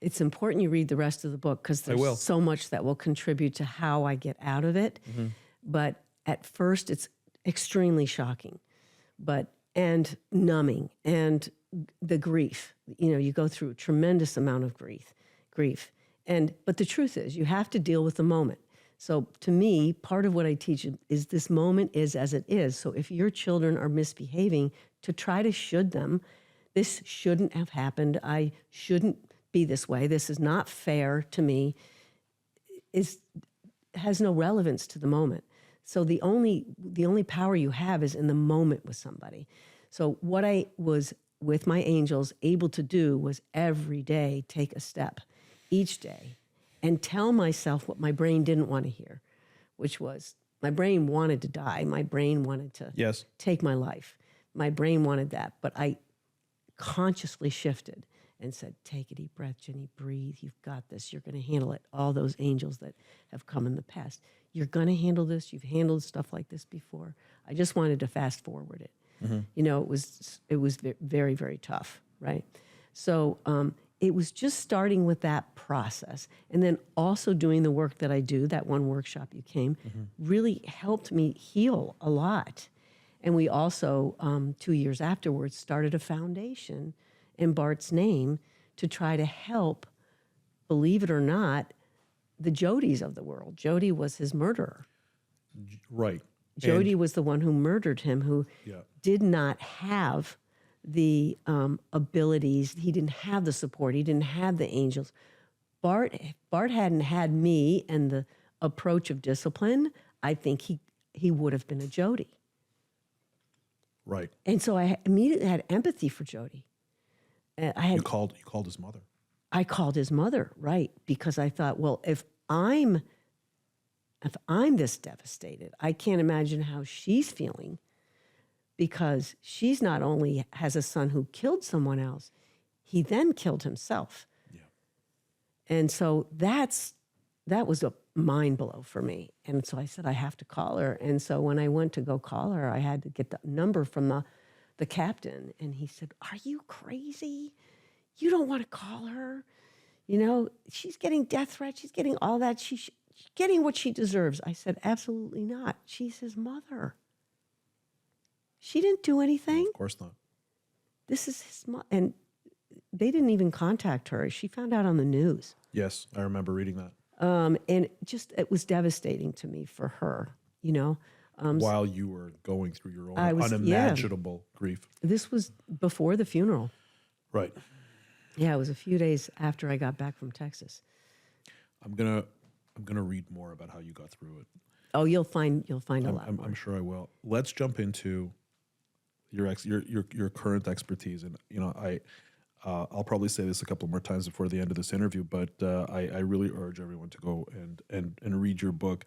it's important you read the rest of the book because there's so much that will contribute to how I get out of it. Mm-hmm. But at first, it's extremely shocking, and numbing, and the grief. You go through a tremendous amount of grief. But the truth is, you have to deal with the moment. So to me, part of what I teach is this moment is as it is. So if your children are misbehaving, to try to should them, this shouldn't have happened. I shouldn't be this way. This is not fair to me. Has no relevance to the moment. So the only power you have is in the moment with somebody. So what I was with my angels able to do was every day take a step, each day, and tell myself what my brain didn't want to hear, which was my brain wanted to die. My brain wanted to take my life. My brain wanted that, but I consciously shifted and said, take a deep breath, Ginny, breathe. You've got this. You're going to handle it. All those angels that have come in the past. You're going to handle this. You've handled stuff like this before. I just wanted to fast forward it. Mm-hmm. It was very, very tough, right? So it was just starting with that process. And then also doing the work that I do, that one workshop you came, really helped me heal a lot. And we also, 2 years afterwards, started a foundation in Bart's name to try to help, believe it or not, the Jodys of the world. Jody was his murderer. Right. Jody was the one who murdered him, who did not have the abilities. He didn't have the support. He didn't have the angels. Bart hadn't had me and the approach of discipline, I think he would have been a Jody. Right. And so I immediately had empathy for Jody. You called his mother. I called his mother, right? Because I thought, well, if I'm this devastated, I can't imagine how she's feeling, because she's not only has a son who killed someone else, he then killed himself. Yeah. And so that was a mind blow for me. And so I said, I have to call her. And so when I went to go call her, I had to get the number from the captain. And he said, are you crazy? You don't want to call her. She's getting death threats. She's getting all that. She's getting what she deserves. I said, absolutely not. She's his mother. She didn't do anything. No, of course not. This is his mother. And they didn't even contact her. She found out on the news. Yes, I remember reading that. And it was devastating to me for her, While you were going through your own unimaginable grief. This was before the funeral. Right. Yeah, it was a few days after I got back from Texas. I'm gonna read more about how you got through it. Oh, you'll find a lot more. I'm sure I will. Let's jump into your current expertise, and I'll probably say this a couple more times before the end of this interview, but I really urge everyone to go and read your book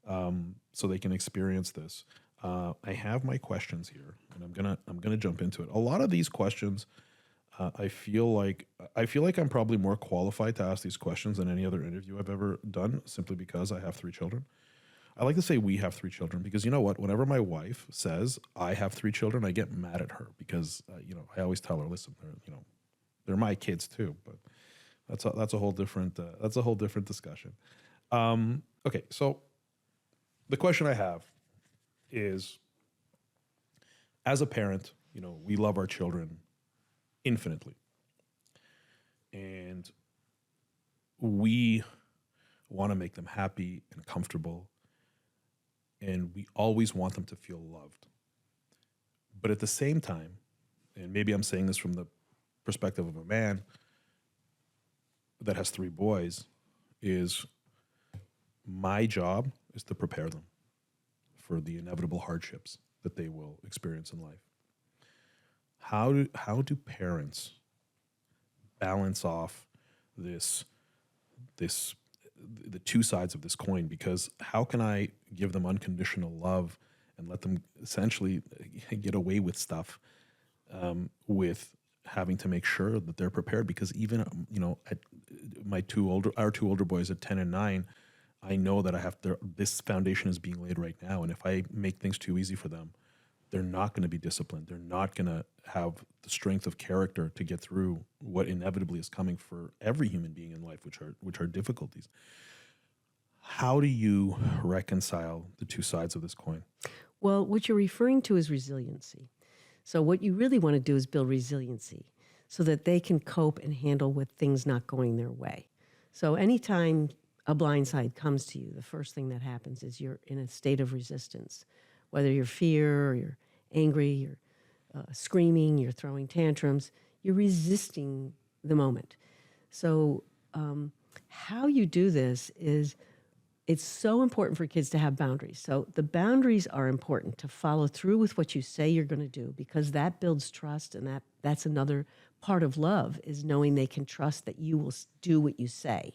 so they can experience this. I have my questions here, and I'm gonna jump into it. A lot of these questions I feel like I'm probably more qualified to ask these questions than any other interview I've ever done, simply because I have 3 children. I like to say we have 3 children because you know what? Whenever my wife says I have 3 children, I get mad at her because I always tell her, listen, they're my kids too. But that's a whole different discussion. Okay, so the question I have is, as a parent, we love our children infinitely, and we want to make them happy and comfortable, and we always want them to feel loved. But at the same time, and maybe I'm saying this from the perspective of a man that has 3 boys, is my job is to prepare them for the inevitable hardships that they will experience in life. How do parents balance off the 2 sides of this coin? Because how can I give them unconditional love and let them essentially get away with stuff with having to make sure that they're prepared? Because even at our 2 older boys at 10 and 9, I know that this foundation is being laid right now, and if I make things too easy for them, they're not going to be disciplined. They're not going to have the strength of character to get through what inevitably is coming for every human being in life, which are difficulties. How do you reconcile the 2 sides of this coin? Well, what you're referring to is resiliency. So what you really want to do is build resiliency so that they can cope and handle with things not going their way. So anytime a blindside comes to you, the first thing that happens is you're in a state of resistance. Whether you're fear or you're angry, you're screaming, you're throwing tantrums, you're resisting the moment. So how you do this is, it's so important for kids to have boundaries. So the boundaries are important, to follow through with what you say you're going to do, because that builds trust, and that's another part of love, is knowing they can trust that you will do what you say.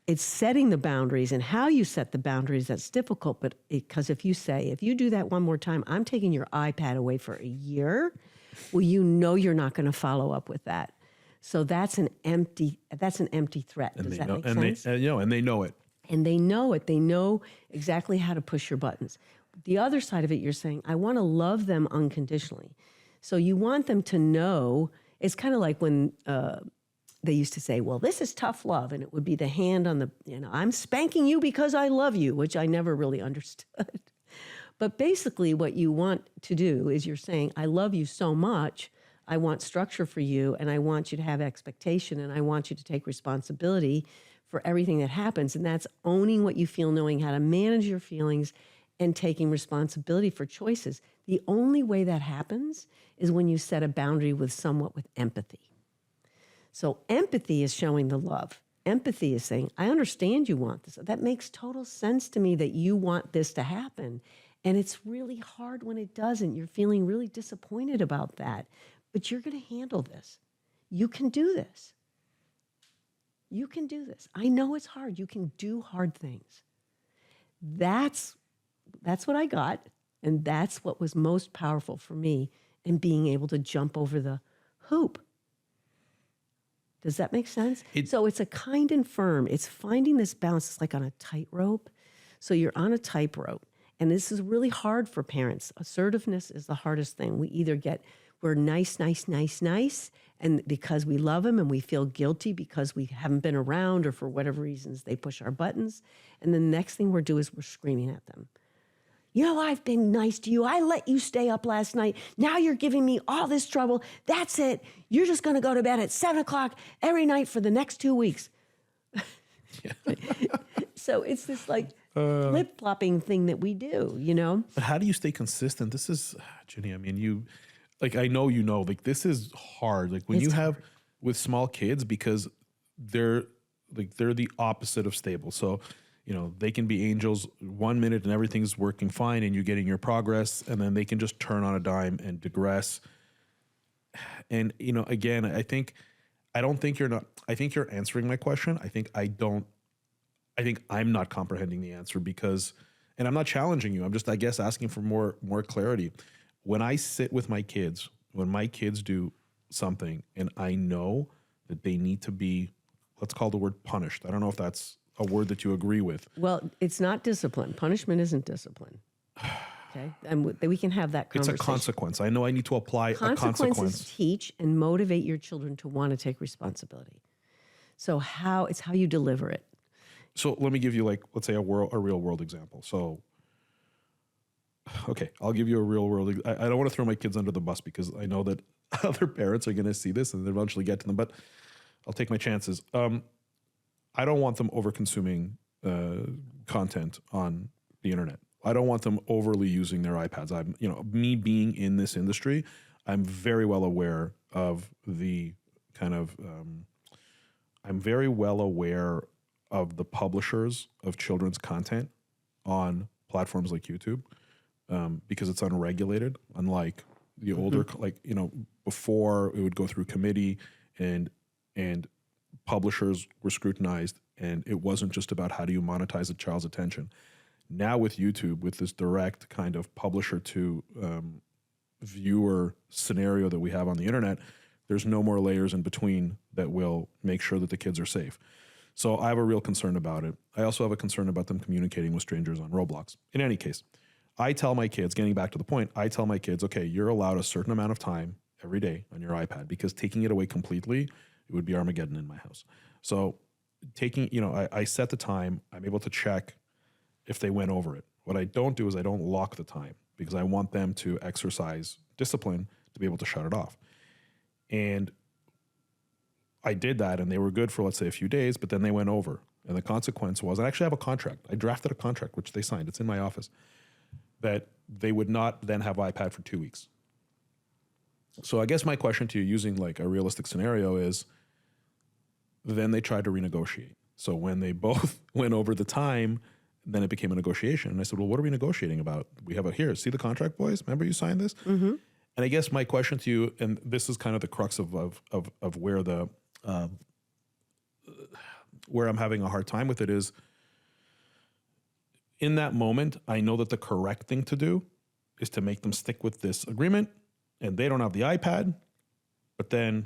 It's setting the boundaries and how you set the boundaries that's difficult, but because if you do that one more time, I'm taking your iPad away for a year, well, you're not going to follow up with that. So that's an empty threat. Does that make sense? And they know it. And they know it. They know exactly how to push your buttons. The other side of it, you're saying, I want to love them unconditionally. So you want them to know. It's kind of like when they used to say, well, this is tough love. And it would be the hand on I'm spanking you because I love you, which I never really understood. But basically what you want to do is you're saying, I love you so much. I want structure for you, and I want you to have expectation, and I want you to take responsibility for everything that happens. And that's owning what you feel, knowing how to manage your feelings, and taking responsibility for choices. The only way that happens is when you set a boundary with empathy. So empathy is showing the love. Empathy is saying, I understand you want this. That makes total sense to me that you want this to happen. And it's really hard when it doesn't. You're feeling really disappointed about that. But you're going to handle this. You can do this. You can do this. I know it's hard. You can do hard things. That's what I got. And that's what was most powerful for me in being able to jump over the hoop. Does that make sense? So it's a kind and firm. It's finding this balance. It's like on a tightrope. So you're on a tightrope. And this is really hard for parents. Assertiveness is the hardest thing. We're nice, and because we love them, and we feel guilty because we haven't been around, or for whatever reasons they push our buttons. And the next thing we're doing is we're screaming at them. I've been nice to you. I let you stay up last night. Now you're giving me all this trouble. That's it. You're just going to go to bed at 7:00 every night for the next 2 weeks. So it's this flip-flopping thing that we do, But how do you stay consistent? This is, Ginny, I mean, I know, this is hard. When you have with small kids, because they're the opposite of stable. So, they can be angels 1 minute and everything's working fine and you're getting your progress, and then they can just turn on a dime and digress. And, again, I think you're answering my question. I think I'm not comprehending the answer and I'm not challenging you. I'm just, I guess, asking for more clarity. When I sit with my kids, when my kids do something and I know that they need to be, let's call the word punished. I don't know if that's a word that you agree with. Well, it's not discipline. Punishment isn't discipline. Okay? And we can have that conversation. It's a consequence. I know I need to apply a consequence. Consequences teach and motivate your children to want to take responsibility. So it's how you deliver it. So let me give you, like, let's say a real world example. So, okay, I'll give you a real world. I don't want to throw my kids under the bus because I know that other parents are going to see this and eventually get to them, but I'll take my chances. I don't want them over consuming content on the internet. I don't want them overly using their iPads. Me being in this industry, I'm very well aware of the kind of, I'm very well aware of the publishers of children's content on platforms like YouTube, because it's unregulated, unlike the older, before it would go through committee and publishers were scrutinized, and it wasn't just about how do you monetize a child's attention. Now with YouTube, with this direct kind of publisher to viewer scenario that we have on the internet, there's no more layers in between that will make sure that the kids are safe. So I have a real concern about it. I also have a concern about them communicating with strangers on Roblox. In any case, I tell my kids, getting back to the point, I tell my kids, okay, you're allowed a certain amount of time every day on your iPad, because taking it away completely, it would be Armageddon in my house. So I set the time. I'm able to check if they went over it. What I don't do is I don't lock the time, because I want them to exercise discipline to be able to shut it off. And I did that, and they were good for, let's say, a few days, but then they went over. And the consequence was, I actually have a contract. I drafted a contract, which they signed. It's in my office, that they would not then have iPad for 2 weeks. So I guess my question to you, using like a realistic scenario, is then they tried to renegotiate. So when they both went over the time, then it became a negotiation. And I said, well, what are we negotiating about? We have here, see the contract, boys? Remember you signed this? Mm-hmm. And I guess my question to you, and this is kind of the crux of where where I'm having a hard time with it, is in that moment, I know that the correct thing to do is to make them stick with this agreement, and they don't have the iPad, but then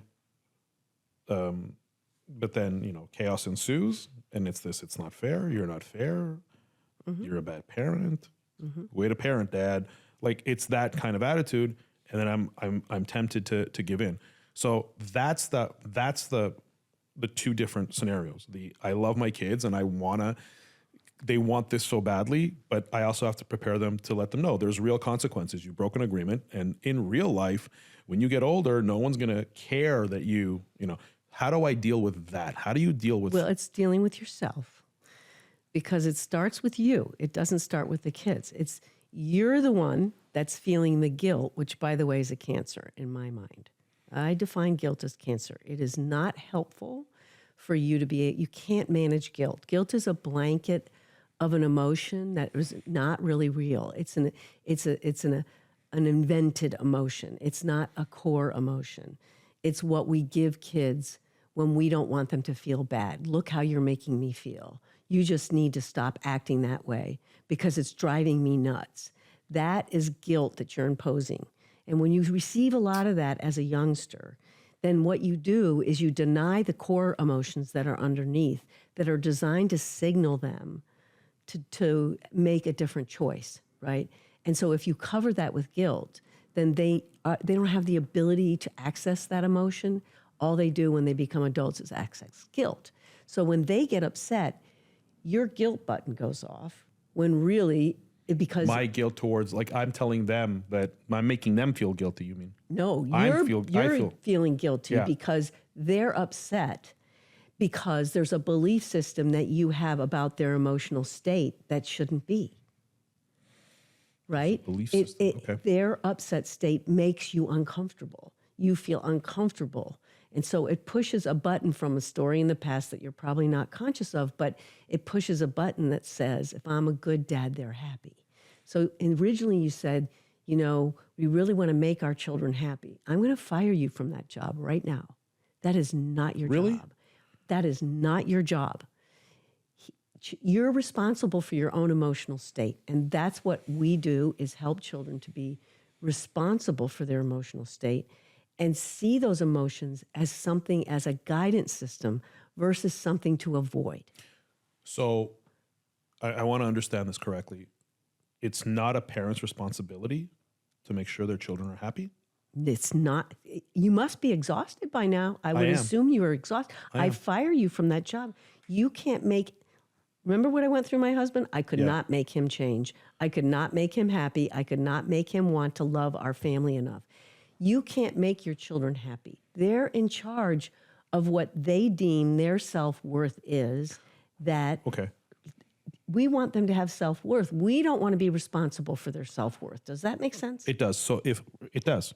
chaos ensues, and it's not fair. You're not fair. Mm-hmm. You're a bad parent. Mm-hmm. Way to parent, Dad. Like, it's that kind of attitude, and then I'm tempted to give in. So that's the two different scenarios. I love my kids and they want this so badly, but I also have to prepare them to let them know there's real consequences. You broke an agreement, and in real life, when you get older, no one's going to care that how do I deal with that? How do you deal with? Well, it's dealing with yourself, because it starts with you. It doesn't start with the kids. You're the one that's feeling the guilt, which, by the way, is a cancer in my mind. I define guilt as cancer. It is not helpful for you to you can't manage guilt. Guilt is a blanket of an emotion that is not really real. It's an invented emotion. It's not a core emotion. It's what we give kids when we don't want them to feel bad. Look how you're making me feel. You just need to stop acting that way because it's driving me nuts. That is guilt that you're imposing. And when you receive a lot of that as a youngster, then what you do is you deny the core emotions that are underneath, that are designed to signal them to make a different choice, right? And so if you cover that with guilt, then they don't have the ability to access that emotion. All they do when they become adults is access guilt. So when they get upset, your guilt button goes off, when really because my guilt towards, like, I'm telling them that I'm making them feel guilty. You mean? No, you're feeling guilty because they're upset because there's a belief system that you have about their emotional state that shouldn't be. Right? Belief system. Okay. Their upset state makes you uncomfortable. You feel uncomfortable. And so it pushes a button from a story in the past that you're probably not conscious of, but it pushes a button that says, if I'm a good dad, they're happy. So originally you said, we really want to make our children happy. I'm going to fire you from that job right now. That is not your job. That is not your job. You're responsible for your own emotional state. And that's what we do, is help children to be responsible for their emotional state and see those emotions as something, as a guidance system versus something to avoid. So I want to understand this correctly. It's not a parent's responsibility to make sure their children are happy? It's not, you must be exhausted by now. I would am. assume you are exhausted. I fire you from that job. You can't make, remember what I went through my husband? I could not make him change. I could not make him happy. I could not make him want to love our family enough. You can't make your children happy. They're in charge of what they deem their self-worth is, that we want them to have self-worth. We don't want to be responsible for their self-worth. Does that make sense? It does. So if it does.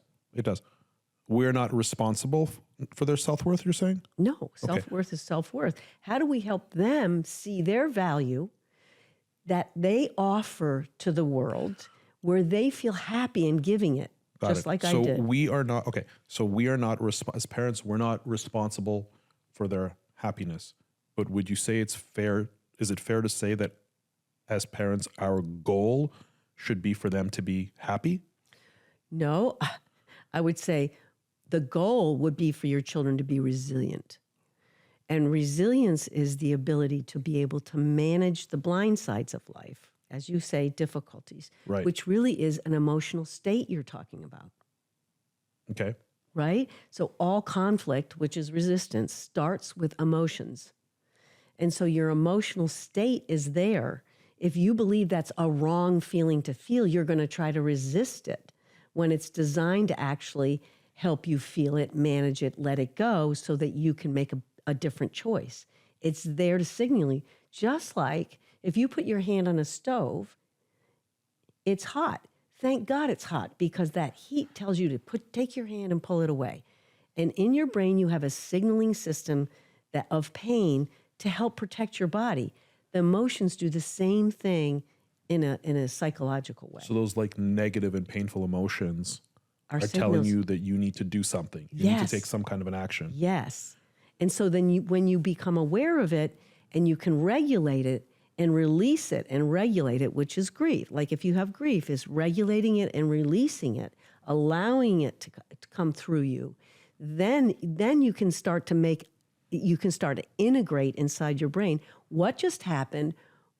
We're not responsible for their self-worth, you're saying? No, self-worth is self-worth. How do we help them see their value that they offer to the world where they feel happy in giving it? Just like I did. So we are not, as parents, we're not responsible for their happiness. But would you say it's fair, is it fair to say that as parents, our goal should be for them to be happy? No, I would say the goal would be for your children to be resilient. And resilience is the ability to be able to manage the blind sides of life, as you say, difficulties, which really is an emotional state you're talking about. Okay. Right? So all conflict, which is resistance, starts with emotions. And so your emotional state is there. If you believe that's a wrong feeling to feel, you're going to try to resist it when it's designed to actually help you feel it, manage it, let it go so that you can make a different choice. It's there to signal you. Just like if you put your hand on a stove, it's hot. Thank God it's hot, because that heat tells you to take your hand and pull it away. And in your brain, you have a signaling system of pain to help protect your body. The emotions do the same thing in a psychological way. So those like negative and painful emotions are signals. telling you that you need to do something. You need to take some kind of an action. Yes. And so then when you become aware of it and you can regulate it and release it and regulate it, which is grief. Like if you have grief, is regulating it and releasing it, allowing it to come through you. Then you can start to integrate inside your brain what just happened,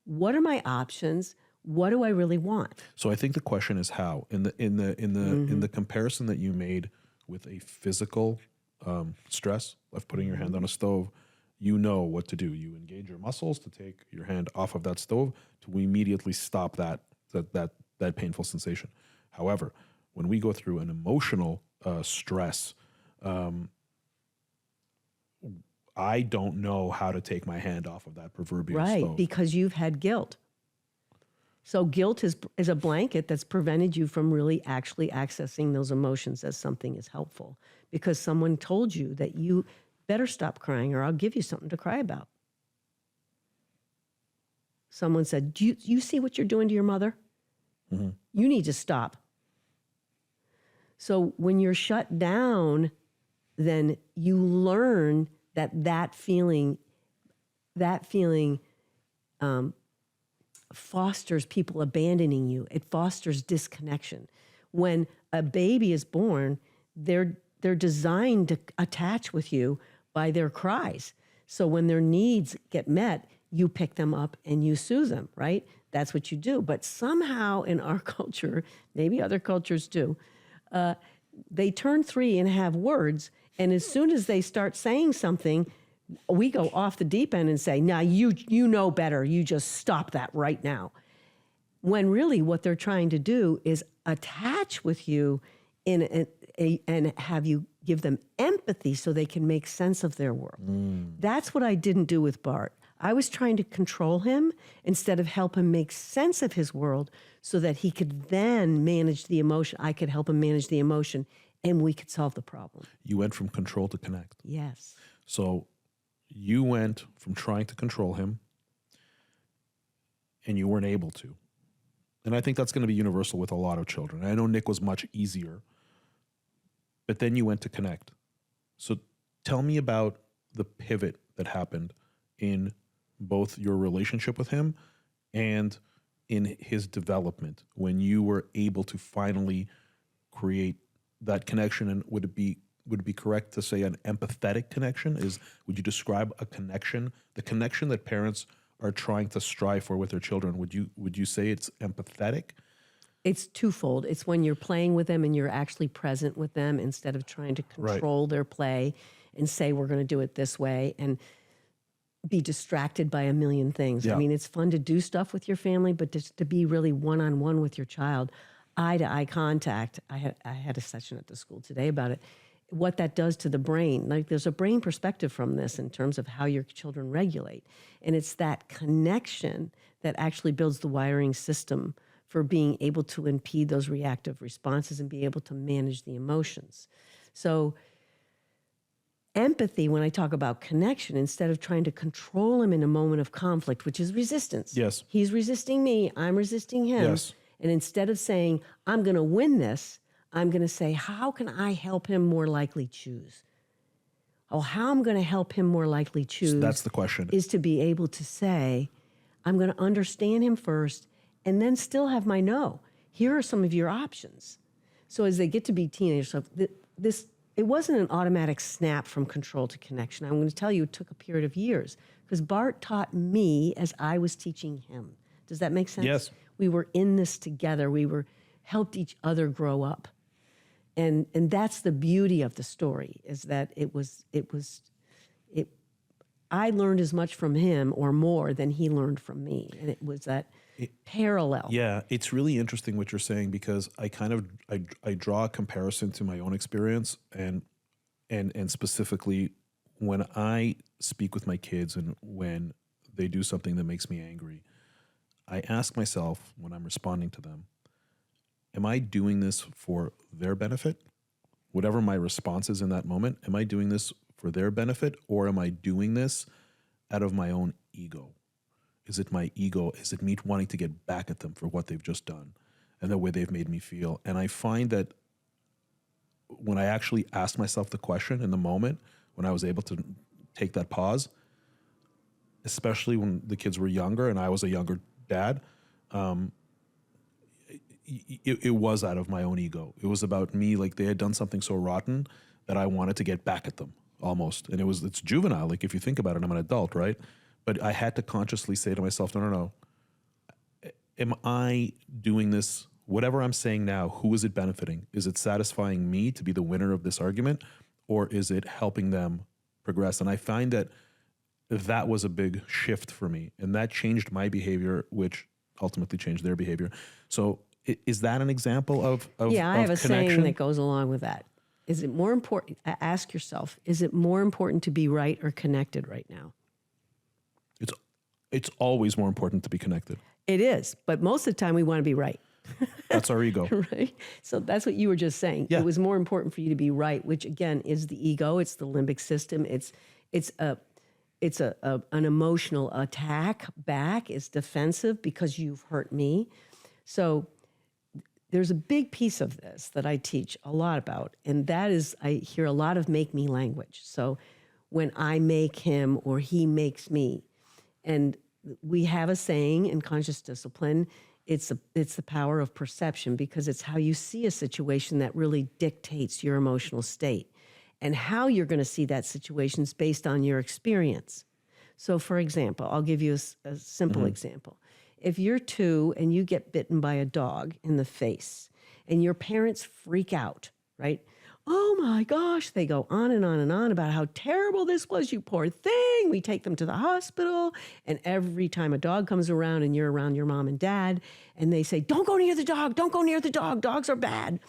what are my options, what do I really want? So I think the question is how. In the comparison that you made with a physical stress of putting your hand on a stove, you know what to do. You engage your muscles to take your hand off of that stove to immediately stop that painful sensation. However, when we go through an emotional stress, I don't know how to take my hand off of that proverbial stove. Right, because you've had guilt. So guilt is a blanket that's prevented you from really actually accessing those emotions as something is helpful, because someone told you that you better stop crying or I'll give you something to cry about. Someone said, do you see what you're doing to your mother? Mm-hmm. You need to stop. So when you're shut down, then you learn that feeling fosters people abandoning you. It fosters disconnection. When a baby is born, they're designed to attach with you by their cries. So when their needs get met, you pick them up and you soothe them, right? That's what you do. But somehow in our culture, maybe other cultures too, they turn 3 and have words. And as soon as they start saying something, we go off the deep end and say, "Now you know better. You just stop that right now." When really what they're trying to do is attach with you and have you give them empathy so they can make sense of their world. That's what I didn't do with Bart. I was trying to control him instead of help him make sense of his world so that he could then manage the emotion. I could help him manage the emotion and we could solve the problem. You went from control to connect. Yes. So you went from trying to control him and you weren't able to. And I think that's going to be universal with a lot of children. I know Nick was much easier, but then you went to connect. So tell me about the pivot that happened in both your relationship with him and in his development when you were able to finally create that connection? And would it be correct to say an empathetic connection? Would you describe a connection, the connection that parents are trying to strive for with their children? Would you say it's empathetic? It's twofold. It's when you're playing with them and you're actually present with them instead of trying to control their play and say, we're going to do it this way, and be distracted by a million things. Yeah. I mean, it's fun to do stuff with your family, but just to be really one-on-one with your child, eye-to-eye contact. I had a session at the school today about it. What that does to the brain. Like, there's a brain perspective from this in terms of how your children regulate. And it's that connection that actually builds the wiring system for being able to impede those reactive responses and be able to manage the emotions. So empathy, when I talk about connection, instead of trying to control him in a moment of conflict, which is resistance. Yes. He's resisting me, I'm resisting him. Yes. And instead of saying, I'm going to win this, I'm going to say, how can I help him more likely choose? Oh, how I'm going to help him more likely choose. So that's the question. Is to be able to say, I'm going to understand him first and then still have my no. Here are some of your options. So as they get to be teenagers, so it wasn't an automatic snap from control to connection. I'm going to tell you, it took a period of years because Bart taught me as I was teaching him. Does that make sense? Yes. We were in this together. We helped each other grow up. And that's the beauty of the story, is that I learned as much from him or more than he learned from me. And it was that parallel. Yeah, it's really interesting what you're saying, because I draw a comparison to my own experience and specifically when I speak with my kids and when they do something that makes me angry, I ask myself when I'm responding to them, am I doing this for their benefit? Whatever my response is in that moment, am I doing this for their benefit, or am I doing this out of my own ego? Is it my ego? Is it me wanting to get back at them for what they've just done and the way they've made me feel? And I find that when I actually asked myself the question in the moment, when I was able to take that pause, especially when the kids were younger and I was a younger dad, it was out of my own ego. It was about me, like they had done something so rotten that I wanted to get back at them almost. And it's juvenile. Like if you think about it, I'm an adult, right? But I had to consciously say to myself, no. Am I doing this, whatever I'm saying now, who is it benefiting? Is it satisfying me to be the winner of this argument, or is it helping them progress? And I find that was a big shift for me, and that changed my behavior, which ultimately changed their behavior. So is that an example of Yeah, I have a connection? saying that goes along with that. Is it more important, ask yourself, is it more important to be right or connected right now? It's always more important to be connected. It is, but most of the time we want to be right. That's our ego. Right? So that's what you were just saying. Yeah. It was more important for you to be right, which again is the ego. It's the limbic system. It's an emotional attack back. It's defensive because you've hurt me. So there's a big piece of this that I teach a lot about, and that is I hear a lot of make me language. So when I make him or he makes me, and we have a saying in conscious discipline, it's the power of perception, because it's how you see a situation that really dictates your emotional state. And how you're going to see that situation is based on your experience. So for example, I'll give you a simple example. If you're 2 and you get bitten by a dog in the face and your parents freak out, right? Oh my gosh, they go on and on and on about how terrible this was, you poor thing. We take them to the hospital. And every time a dog comes around and you're around your mom and dad and they say, don't go near the dog, don't go near the dog, dogs are bad.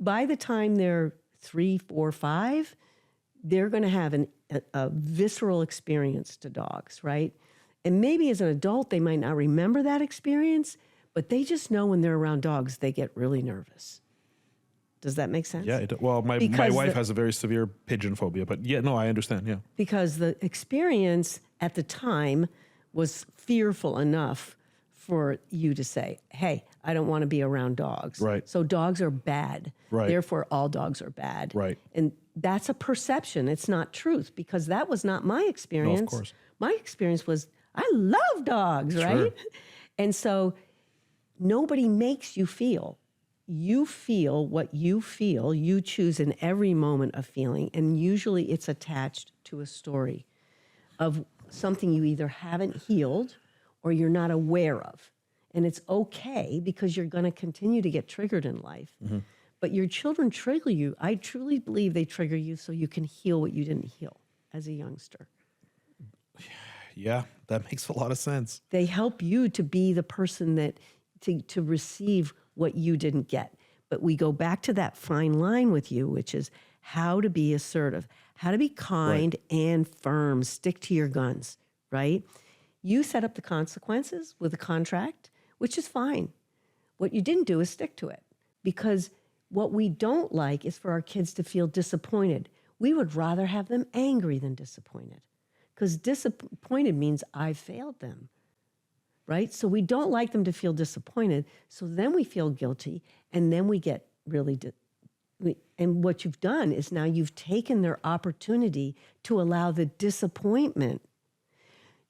By the time they're 3, 4, 5, they're going to have a visceral experience to dogs, right? And maybe as an adult, they might not remember that experience, but they just know when they're around dogs, they get really nervous. Does that make sense? Yeah. Well, my wife has a very severe pigeon phobia, but yeah, no, I understand. Yeah. Because the experience at the time was fearful enough for you to say, hey, I don't want to be around dogs. Right. So dogs are bad. Right. Therefore, all dogs are bad. Right. And that's a perception. It's not truth, because that was not my experience. No, of course. My experience was, I love dogs, right? Sure. And so nobody makes you feel. you feel what you feel, you choose in every moment of feeling, and usually it's attached to a story of something you either haven't healed or you're not aware of. And it's okay because you're going to continue to get triggered in life. But your children trigger you. I truly believe they trigger you so you can heal what you didn't heal as a youngster. Yeah, that makes a lot of sense. They help you to be the person that to receive what you didn't get. But we go back to that fine line with you, which is how to be assertive, how to be kind and firm, stick to your guns, right? You set up the consequences with a contract, which is fine. What you didn't do is stick to it, because what we don't like is for our kids to feel disappointed. We would rather have them angry than disappointed, because disappointed means I failed them, right? So we don't like them to feel disappointed. So then we feel guilty, and then we get really, and what you've done is now you've taken their opportunity to allow the disappointment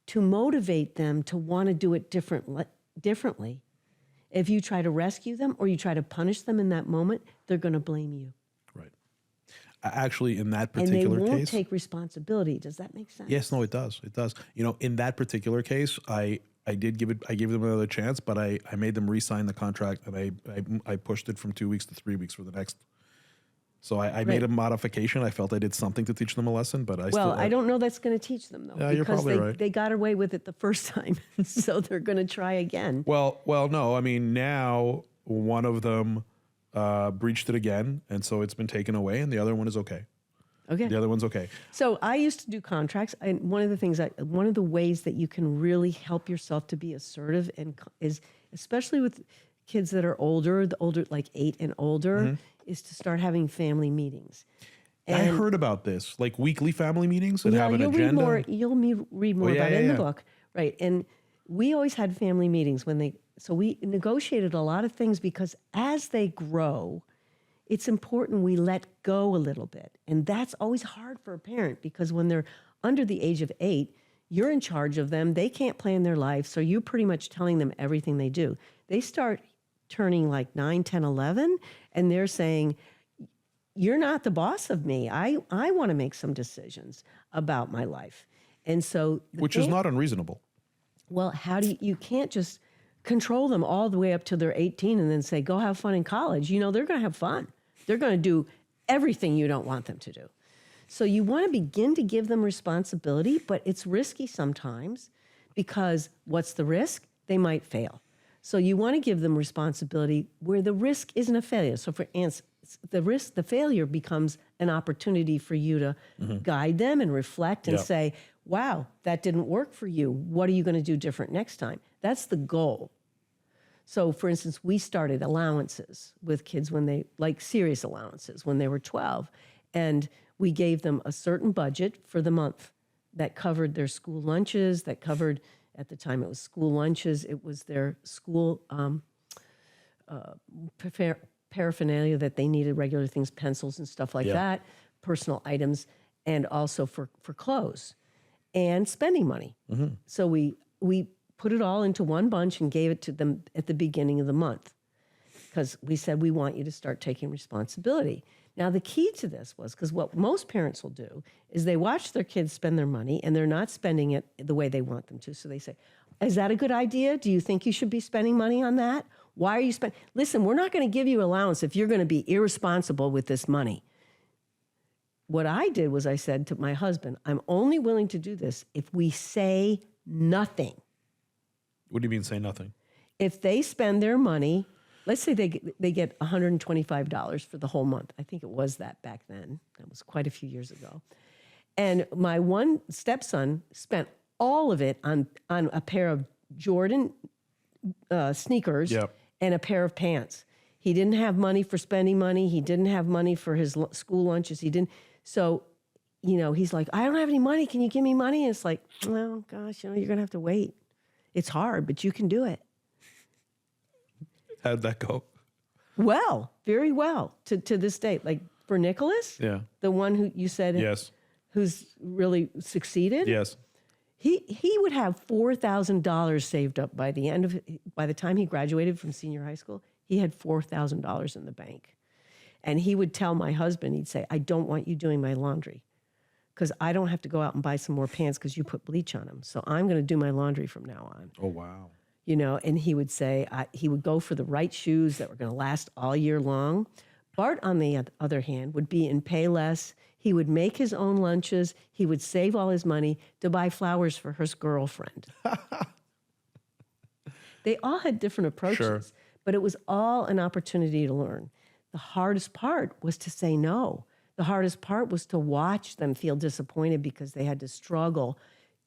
to motivate them to want to do it differently. If you try to rescue them or you try to punish them in that moment, they're going to blame you. Right. Actually, in that particular case... And they won't take responsibility. Does that make sense? Yes, no, it does. It does. You know, in that particular case, I gave them another chance, but I made them re-sign the contract, and I pushed it from 2 weeks to 3 weeks for the next. So I made a modification. I felt I did something to teach them a lesson, but I don't know that's going to teach them, though. Yeah, you're probably right. They got away with it the first time, so they're going to try again. Well, no. I mean, now one of them breached it again, and so it's been taken away, and the other one is okay. Okay. The other one's okay. So I used to do contracts, and one of the ways that you can really help yourself to be assertive is, especially with kids that are older, like 8 and older, is to start having family meetings. And I heard about this, like weekly family meetings that have an agenda. You'll read more about it in the book, right? And we always had family meetings so we negotiated a lot of things, because as they grow, it's important we let go a little bit. And that's always hard for a parent, because when they're under the age of 8, you're in charge of them. They can't plan their life, so you're pretty much telling them everything they do. They start turning like 9, 10, 11, and they're saying, you're not the boss of me. I want to make some decisions about my life. And so... Which is not unreasonable. Well, you can't just control them all the way up till they're 18 and then say, go have fun in college. You know, they're going to have fun. They're going to do everything you don't want them to do. So you want to begin to give them responsibility, but it's risky sometimes, because what's the risk? They might fail. So you want to give them responsibility where the risk isn't a failure. So for instance, the failure becomes an opportunity for you to guide them and reflect and say, wow, that didn't work for you. What are you going to do different next time? That's the goal. So for instance, we started allowances with kids serious allowances when they were 12. And we gave them a certain budget for the month that covered their school lunches, that covered... At the time, it was school lunches. It was their school paraphernalia that they needed, regular things, pencils and stuff like that, personal items, and also for clothes and spending money. So we put it all into one bunch and gave it to them at the beginning of the month, because we said, we want you to start taking responsibility. Now, the key to this was, because what most parents will do is they watch their kids spend their money and they're not spending it the way they want them to. So they say, is that a good idea? Do you think you should be spending money on that? Why are you spending? Listen, we're not going to give you allowance if you're going to be irresponsible with this money. What I did was I said to my husband, I'm only willing to do this if we say nothing. What do you mean say nothing? If they spend their money... Let's say they get $125 for the whole month. I think it was that back then. That was quite a few years ago. And my one stepson spent all of it on a pair of Jordan sneakers and a pair of pants. He didn't have money for spending money. He didn't have money for his school lunches. He didn't. So, he's like, I don't have any money. Can you give me money? And it's like, well, gosh, you're going to have to wait. It's hard, but you can do it. How'd that go? Well, very well to this day. Like for Nicholas, the one who you said, who's really succeeded. Yes, he would have $4,000 saved up by the time he graduated from senior high school. He had $4,000 in the bank. And he would tell my husband, he'd say, I don't want you doing my laundry because I don't have to go out and buy some more pants because you put bleach on them. So I'm going to do my laundry from now on. Oh, wow. You know, and he would say, he would go for the right shoes that were going to last all year long. Bart, on the other hand, would be in Payless. He would make his own lunches. He would save all his money to buy flowers for his girlfriend. They all had different approaches, but it was all an opportunity to learn. The hardest part was to say no. The hardest part was to watch them feel disappointed because they had to struggle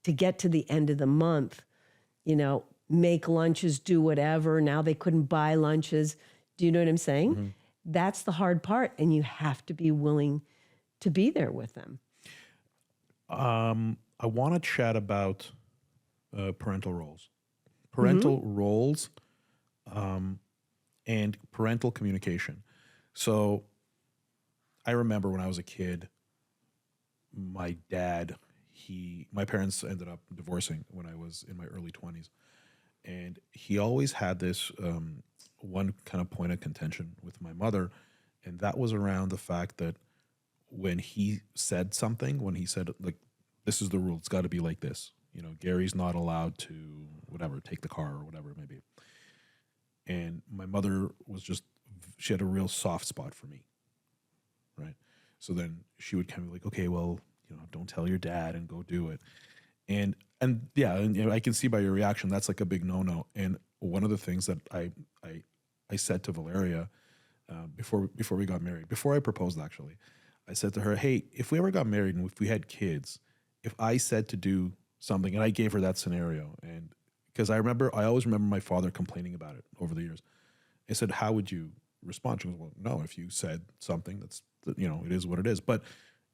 to get to the end of the month, you know, make lunches, do whatever. Now they couldn't buy lunches. Do you know what I'm saying? Mm-hmm. That's the hard part, and you have to be willing to be there with them. I want to chat about parental roles. Parental roles and parental communication. So I remember when I was a kid, my parents ended up divorcing when I was in my early 20s. And he always had this one kind of point of contention with my mother. And that was around the fact that when he said something, when he said, like, this is the rule, it's got to be like this. You know, Gary's not allowed to, whatever, take the car or whatever it may be. And my mother she had a real soft spot for me, right? So then she would kind of be like, okay, well, you know, don't tell your dad and go do it. And yeah, and, you know, I can see by your reaction, that's like a big no-no. And one of the things that I said to Valeria before we got married, before I proposed actually, I said to her, hey, if we ever got married and if we had kids, if I said to do something, and I gave her that scenario, and because I always remember my father complaining about it over the years. I said, how would you respond? She goes, well, no, if you said something, that's, you know, it is what it is. But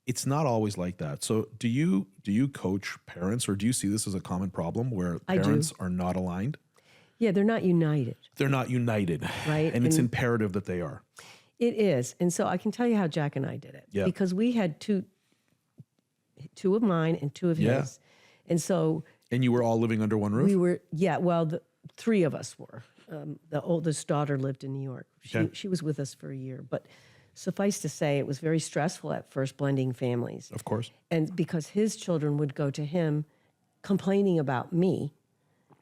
it's not always like that. So do you coach parents, or do you see this as a common problem where parents are not aligned? Yeah, they're not united. They're not united. Right. And it's imperative that they are. It is. And so I can tell you how Jack and I did it. Yeah. Because we had two of mine and two of his. And so... And you were all living under one roof? We were, the three of us were. The oldest daughter lived in New York. She was with us for a year. But suffice to say, it was very stressful at first blending families. Of course. And because his children would go to him complaining about me,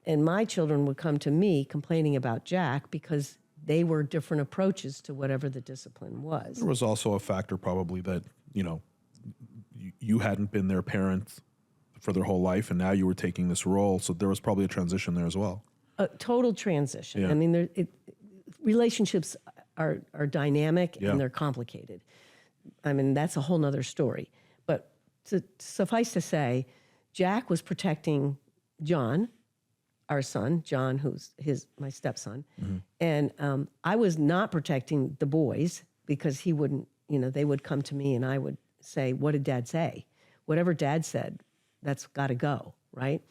and my children would come to me complaining about Jack because they were different approaches to whatever the discipline was. There was also a factor probably that, you know, you hadn't been their parent for their whole life, and now you were taking this role. So there was probably a transition there as well. A total transition. Yeah. I mean, relationships are dynamic and they're complicated. I mean, that's a whole nother story. But suffice to say, Jack was protecting John, our son, John, who's my stepson. Mm-hmm. And I was not protecting the boys because he wouldn't, you know, they would come to me and I would say, what did Dad say? Whatever Dad said, that's got to go, right?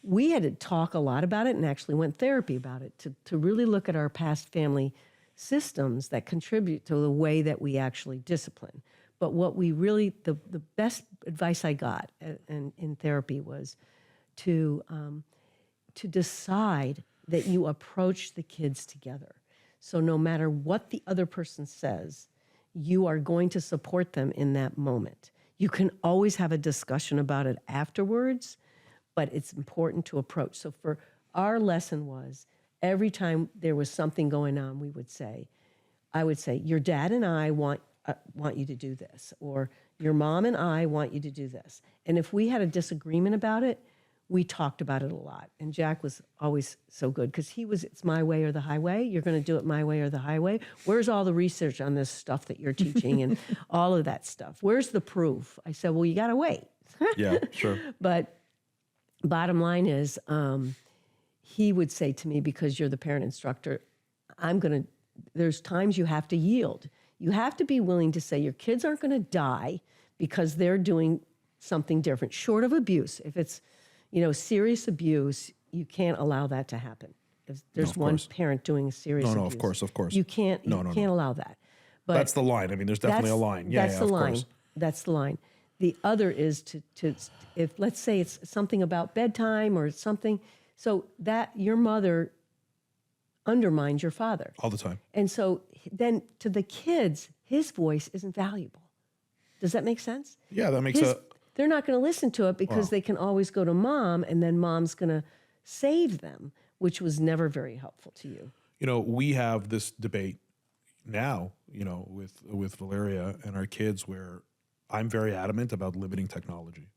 We had to talk a lot about it and actually went therapy about it to really look at our past family systems that contribute to the way that we actually discipline. But what we really, the best advice I got in therapy was to decide that you approach the kids together. So no matter what the other person says, you are going to support them in that moment. You can always have a discussion about it afterwards, but it's important to approach. So for our lesson was, every time there was something going on, I would say, your dad and I want you to do this, or your mom and I want you to do this. And if we had a disagreement about it, we talked about it a lot. And Jack was always so good because it's my way or the highway. You're going to do it my way or the highway. Where's all the research on this stuff that you're teaching and all of that stuff? Where's the proof? I said, well, you got to wait. Yeah, sure. But bottom line is, he would say to me, because you're the parent instructor, there's times you have to yield. You have to be willing to say your kids aren't going to die because they're doing something different, short of abuse. If it's, serious abuse, you can't allow that to happen. If there's one parent doing serious abuse. No, of course. You can't allow that. But that's the line. I mean, there's definitely a line. That's the line. Course. That's the line. The other is to if let's say it's something about bedtime or something, so that your mother undermines your father. All the time. And so then to the kids, his voice isn't valuable. Does that make sense? Yeah, that makes They're not going to listen to it because they can always go to mom, and then mom's going to save them, which was never very helpful to you. You know, we have this debate now, with Valeria and our kids where I'm very adamant about limiting technology.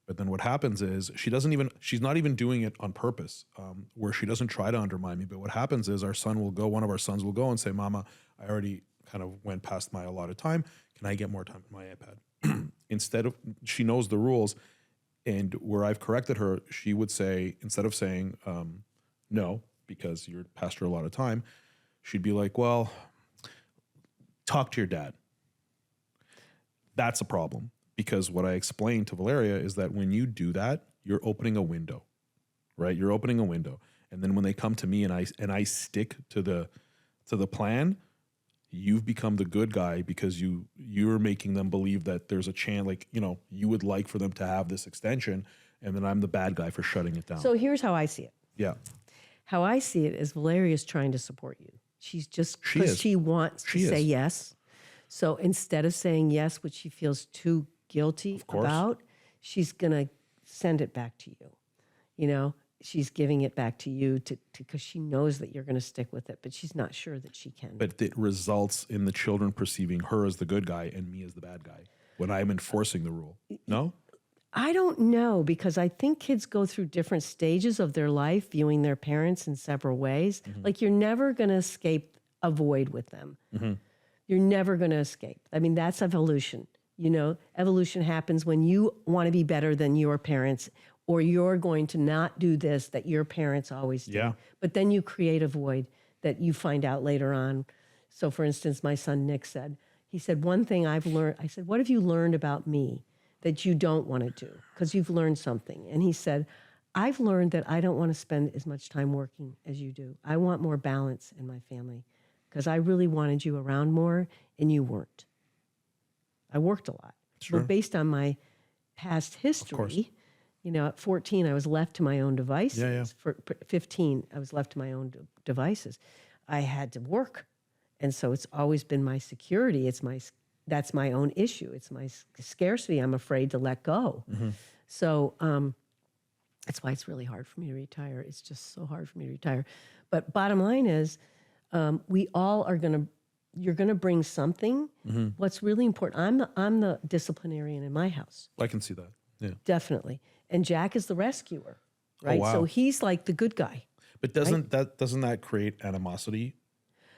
But then what happens is she's not even doing it on purpose, where she doesn't try to undermine me. But what happens is one of our sons will go and say, Mama, I already kind of went past my allotted time. Can I get more time on my iPad? She knows the rules. And where I've corrected her, she would say, instead of saying no, because you're past your allotted time, she'd be like, well, talk to your dad. That's a problem. Because what I explained to Valeria is that when you do that, you're opening a window, right? You're opening a window. And then when they come to me and I stick to the plan, you've become the good guy because you're making them believe that there's a chance, like, you would like for them to have this extension, and then I'm the bad guy for shutting it down. So here's how I see it. Yeah. How I see it is Valeria's trying to support you. She's just because she wants to say yes. So instead of saying yes, which she feels too guilty about, she's going to send it back to you. She's giving it back to you because she knows that you're going to stick with it, but she's not sure that she can. But it results in the children perceiving her as the good guy and me as the bad guy when I'm enforcing the rule. No? I don't know, because I think kids go through different stages of their life viewing their parents in several ways. Mm-hmm. Like, you're never going to escape a void with them. Mm-hmm. You're never going to escape. I mean, that's evolution. Evolution happens when you want to be better than your parents, or you're going to not do this that your parents always did. Yeah. But then you create a void that you find out later on. So, for instance, my son Nick said, one thing I've learned, I said, what have you learned about me that you don't want to do? Because you've learned something. And he said, I've learned that I don't want to spend as much time working as you do. I want more balance in my family because I really wanted you around more and you weren't. I worked a lot. Sure. But based on my past history, at 14, I was left to my own devices. Yeah. For 15, I was left to my own devices. I had to work. And so it's always been my security. That's my own issue. It's my scarcity I'm afraid to let go. Mm-hmm. So that's why it's really hard for me to retire. It's just so hard for me to retire. But bottom line is, we all are you're going to bring something. Mm-hmm. What's really important, I'm the disciplinarian in my house. I can see that. Yeah. Definitely. And Jack is the rescuer, right? Oh, wow. So he's like the good guy. But doesn't that create animosity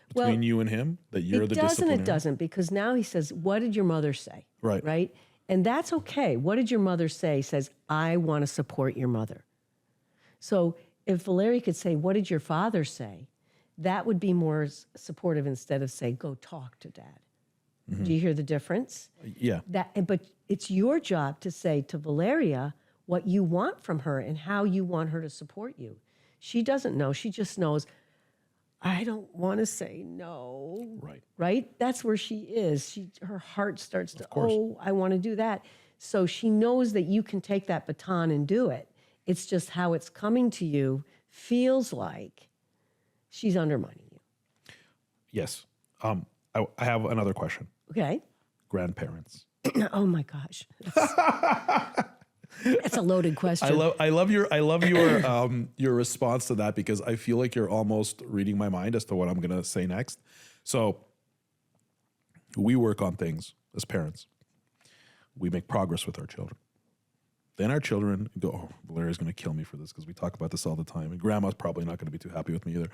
between you and him? That you're the disciplinarian? It doesn't, because now he says, what did your mother say? Right. Right? And that's okay. What did your mother say? Says, I want to support your mother. So if Valeria could say, what did your father say? That would be more supportive instead of say, go talk to dad. Mm-hmm. Do you hear the difference? Yeah. But it's your job to say to Valeria what you want from her and how you want her to support you. She doesn't know. She just knows, I don't want to say no. Right. Right? That's where she is. Her heart starts to, I want to do that. So she knows that you can take that baton and do it. It's just how it's coming to you feels like she's undermining you. Yes. I have another question. Okay. Grandparents. Oh my gosh. That's a loaded question. I love your your response to that, because I feel like you're almost reading my mind as to what I'm going to say next. So we work on things as parents. We make progress with our children. Then our children go, oh, Valeria's going to kill me for this because we talk about this all the time. And grandma's probably not going to be too happy with me either.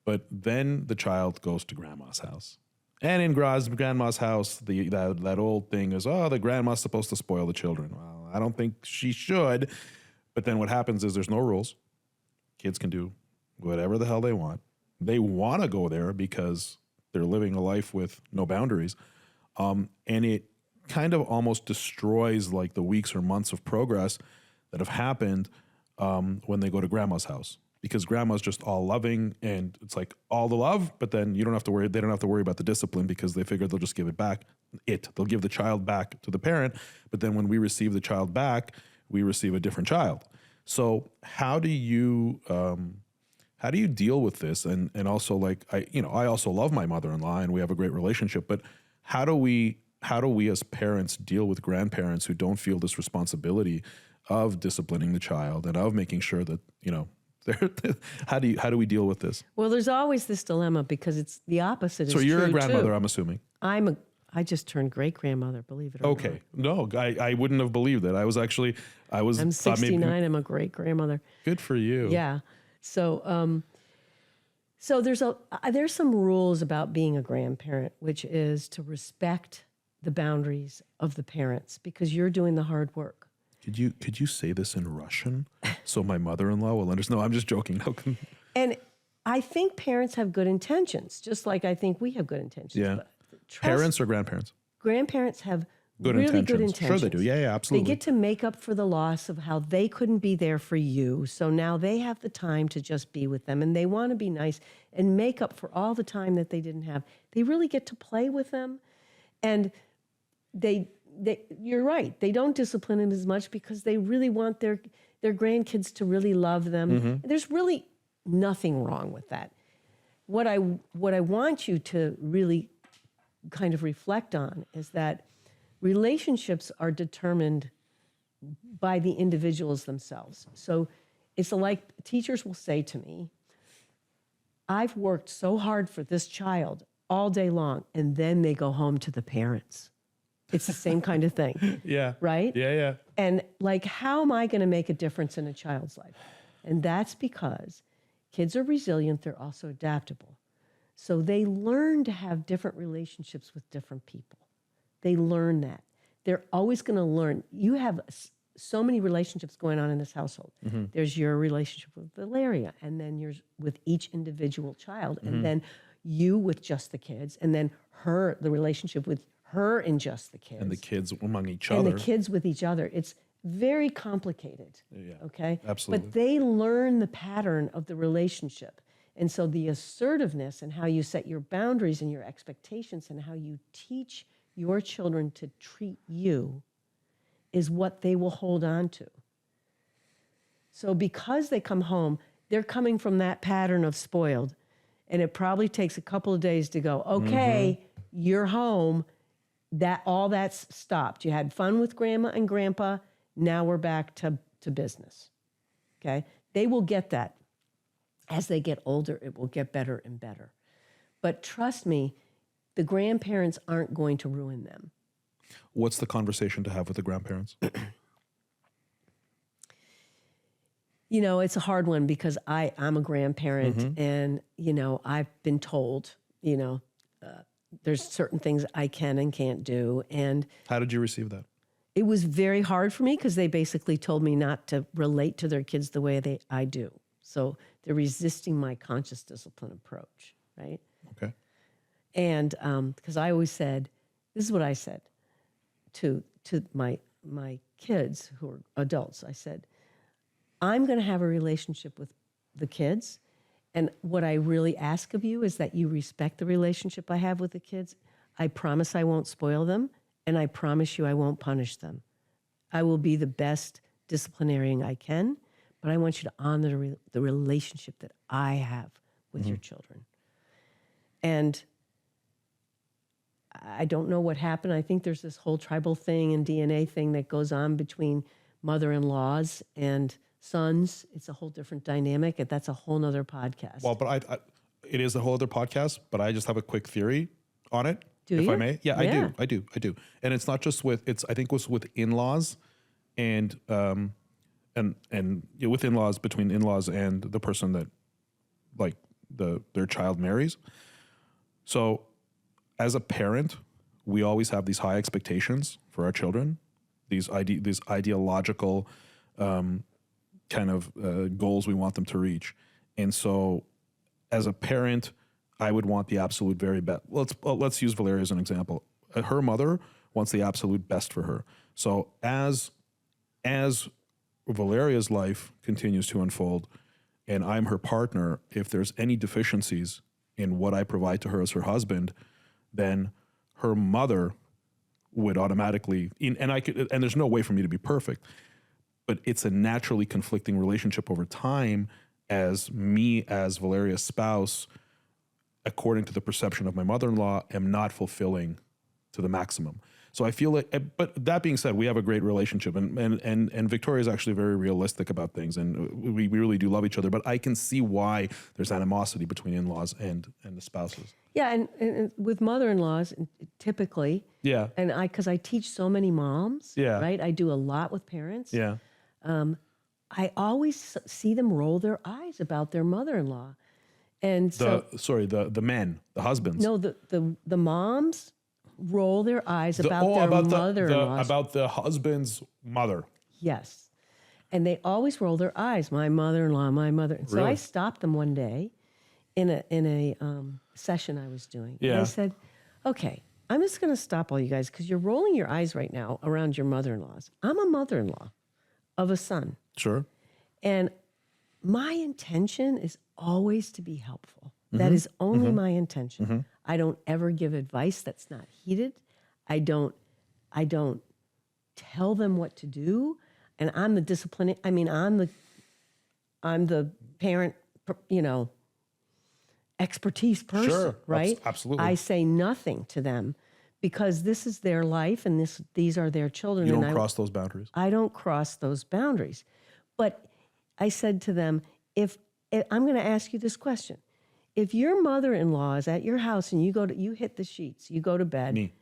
But then the child goes to grandma's house. And in grandma's house, that old thing is, the grandma's supposed to spoil the children. Well, I don't think she should. But then what happens is there's no rules. Kids can do whatever the hell they want. They want to go there because they're living a life with no boundaries. And it kind of almost destroys like the weeks or months of progress that have happened when they go to grandma's house. Because grandma's just all loving and it's like all the love, but then you don't have to worry. They don't have to worry about the discipline because they figure they'll just give it back. They'll give the child back to the parent. But then when we receive the child back, we receive a different child. So how do you How do you deal with this? And also, like, I also love my mother-in-law and we have a great relationship, but how do we as parents deal with grandparents who don't feel this responsibility of disciplining the child and of making sure that, how do we deal with this? Well, there's always this dilemma because it's the opposite is So you're true a grandmother, too. I'm assuming. I just turned great-grandmother, believe it or not. Okay. No, I wouldn't have believed it. I'm 69, I'm a great-grandmother. Good for you. Yeah. So there's some rules about being a grandparent, which is to respect the boundaries of the parents because you're doing the hard work. Could you say this in Russian so my mother-in-law will understand? No, I'm just joking. No. And I think parents have good intentions, just like I think we have good intentions. Yeah. But Parents or grandparents? grandparents have Good really intentions. good intentions. Sure they do. Yeah, absolutely. They get to make up for the loss of how they couldn't be there for you. So now they have the time to just be with them and they want to be nice and make up for all the time that they didn't have. They really get to play with them. And you're right. They don't discipline them as much because they really want their grandkids to really love them. Mm-hmm. There's really nothing wrong with that. What I want you to really kind of reflect on is that relationships are determined by the individuals themselves. So it's like teachers will say to me, I've worked so hard for this child all day long, and then they go home to the parents. It's the same kind of thing. Yeah. Right? Yeah. And like, how am I going to make a difference in a child's life? And that's because kids are resilient, they're also adaptable. So they learn to have different relationships with different people. They learn that. They're always going to learn. You have so many relationships going on in this household. Mm-hmm. There's your relationship with Valeria, and then yours with each individual child, mm-hmm. and then you with just the kids, and then the relationship with her and just the kids. And the kids among each other. And the kids with each other. It's very complicated, okay? Absolutely. But they learn the pattern of the relationship. And so the assertiveness and how you set your boundaries and your expectations and how you teach your children to treat you is what they will hold on to. So because they come home, they're coming from that pattern of spoiled, and it probably takes a couple of days to go, okay, mm-hmm. you're home, all that's stopped. You had fun with grandma and grandpa, now we're back to business, okay? They will get that. As they get older, it will get better and better. But trust me, the grandparents aren't going to ruin them. What's the conversation to have with the grandparents? It's a hard one because I'm a grandparent, mm-hmm. and, I've been told, there's certain things I can and can't do. And how did you receive that? It was very hard for me because they basically told me not to relate to their kids the way I do. So they're resisting my conscious discipline approach, right? Okay. And because I always said, this is what I said to my kids who are adults. I said, I'm going to have a relationship with the kids, and what I really ask of you is that you respect the relationship I have with the kids. I promise I won't spoil them, and I promise you I won't punish them. I will be the best disciplinarian I can, but I want you to honor the relationship that I have with mm-hmm. your children. And I don't know what happened. I think there's this whole tribal thing and DNA thing that goes on between mother-in-laws and sons. It's a whole different dynamic, and that's a whole nother podcast. Well, but it is a whole other podcast, but I just have a quick theory on it, if I may. Yeah, I do. And it's not just I think it was with in-laws and with in-laws, between in-laws and the person that like their child marries. So as a parent, we always have these high expectations for our children, these ideological kind of goals we want them to reach. And so as a parent, I would want the absolute very best. Let's use Valeria as an example. Her mother wants the absolute best for her. So as Valeria's life continues to unfold and I'm her partner, if there's any deficiencies in what I provide to her as her husband, then her mother would automatically, and there's no way for me to be perfect, but it's a naturally conflicting relationship over time. as me as Valeria's spouse, according to the perception of my mother-in-law, am not fulfilling to the maximum. So I feel like, but that being said, we have a great relationship, and Victoria is actually very realistic about things, and we really do love each other. But I can see why there's animosity between in-laws and the spouses. Yeah, and with mother-in-laws, typically. Yeah. And because I teach so many moms. Yeah. Right. I do a lot with parents. Yeah. I always see them roll their eyes about their mother-in-law, and the men, the husbands. No, the moms roll their eyes about their mother-in-law. About the husband's mother. Yes. And they always roll their eyes, my mother-in-law, my mother. And so Really? I stopped them one day in a session I was doing. Yeah. And I said, okay, I'm just going to stop all you guys because you're rolling your eyes right now around your mother-in-laws. I'm a mother-in-law of a son. Sure. And my intention is always to be helpful. That is only my intention. I don't ever give advice that's not heated. I don't tell them what to do. And I'm the disciplining. I mean, I'm the parent, expertise person, Sure. right? Absolutely. I say nothing to them because this is their life and these are their children. You don't and cross those boundaries. I don't cross those boundaries. But I said to them, if I'm going to ask you this question. If your mother-in-law is at your house and you hit the sheets, you go to bed. Me.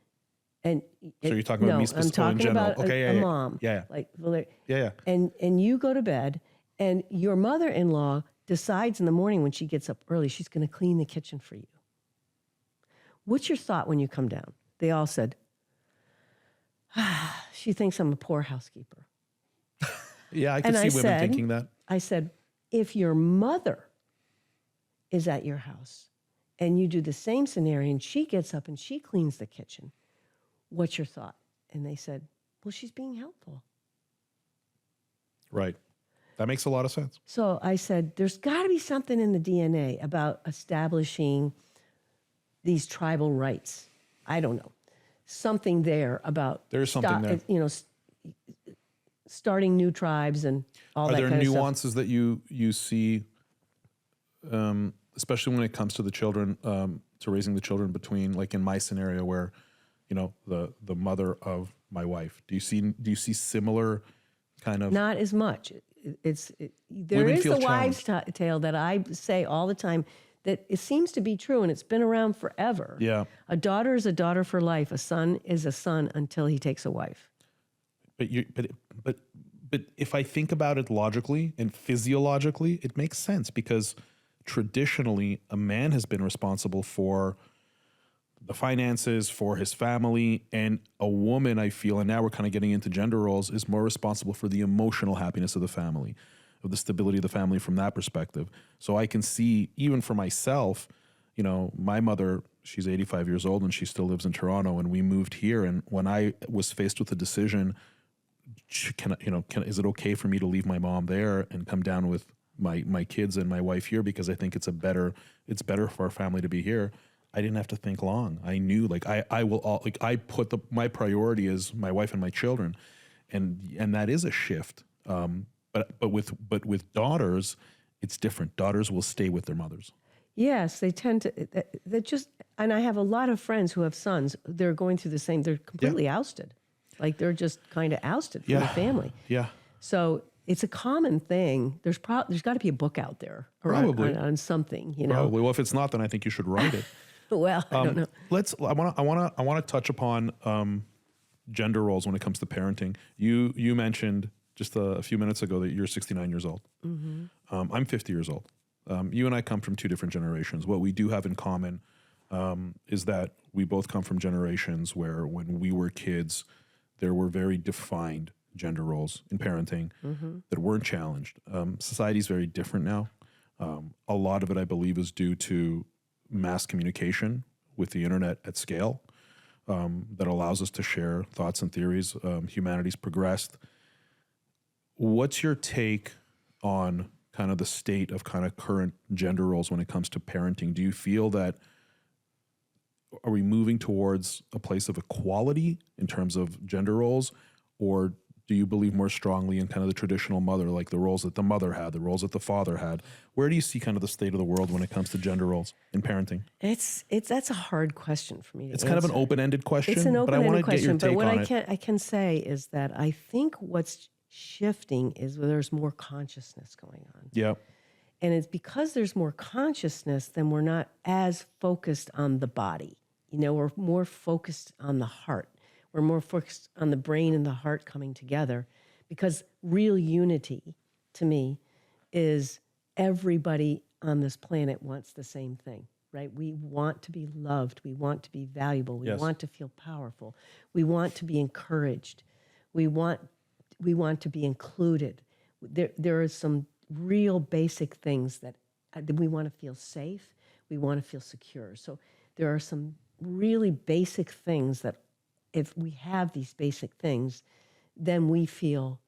And So you're talking about me specifically I'm in talking general. about Okay, a yeah. mom. Yeah. Like Valeria. Yeah. And you go to bed and your mother-in-law decides in the morning when she gets up early, she's going to clean the kitchen for you. What's your thought when you come down? They all said, she thinks I'm a poor housekeeper. Yeah, I can see women thinking that. I said, if your mother is at your house and you do the same scenario and she gets up and she cleans the kitchen, what's your thought? And they said, well, she's being helpful. Right. That makes a lot of sense. So I said, there's got to be something in the DNA about establishing these tribal rights. I don't know. Something there about There's something there. Starting new tribes and all that kind of stuff. Are there nuances that you see, especially when it comes to the children, to raising the children between, like in my scenario where, the mother of my wife, do you see similar kind of? Not as much. There Women is feel the wives' tale that I say all the time that it seems to be true and it's been around forever. Yeah. A daughter is a daughter for life. A son is a son until he takes a wife. But if I think about it logically and physiologically, it makes sense because traditionally a man has been responsible for the finances, for his family, and a woman, I feel, and now we're kind of getting into gender roles, is more responsible for the emotional happiness of the family, of the stability of the family from that perspective. So I can see, even for myself, my mother, she's 85 years old and she still lives in Toronto, and we moved here. And when I was faced with the decision, is it okay for me to leave my mom there and come down with my kids and my wife here because I think it's better for our family to be here? I didn't have to think long. I knew my priority is my wife and my children, and that is a shift. But with daughters, it's different. Daughters will stay with their mothers. Yes, they tend to. And I have a lot of friends who have sons. They're going through the same. They're completely ousted, like they're just kind of ousted from the family. Yeah. So it's a common thing. There's got to be a book out there, probably on something. Probably. Well, if it's not, then I think you should write it. Well, I don't know. I want to touch upon gender roles when it comes to parenting. You mentioned just a few minutes ago that you're 69 years old. Mm-hmm. I'm 50 years old. You and I come from two different generations. What we do have in common is that we both come from generations where when we were kids, there were very defined gender roles in parenting that weren't challenged. Society is very different now. A lot of it, I believe, is due to mass communication with the internet at scale that allows us to share thoughts and theories. Humanity's progressed. What's your take on kind of the state of kind of current gender roles when it comes to parenting? Do you feel that, are we moving towards a place of equality in terms of gender roles, or Do you believe more strongly in kind of the traditional mother, like the roles that the mother had, the roles that the father had? Where do you see kind of the state of the world when it comes to gender roles in parenting? That's a hard question for me to It's answer. kind of an open-ended question, It's an but I want open-ended to get your question. take But what on it. I can say is that I think what's shifting is there's more consciousness going on. Yeah. And it's because there's more consciousness, then we're not as focused on the body. We're more focused on the heart. We're more focused on the brain and the heart coming together, because real unity, to me, is everybody on this planet wants the same thing, right? We want to be loved. We want to be valuable. We Yes. want to feel powerful. We want to be encouraged. We want to be included. There are some real basic things that we want to feel safe. We want to feel secure. So there are some really basic things that if we have these basic things, then we feel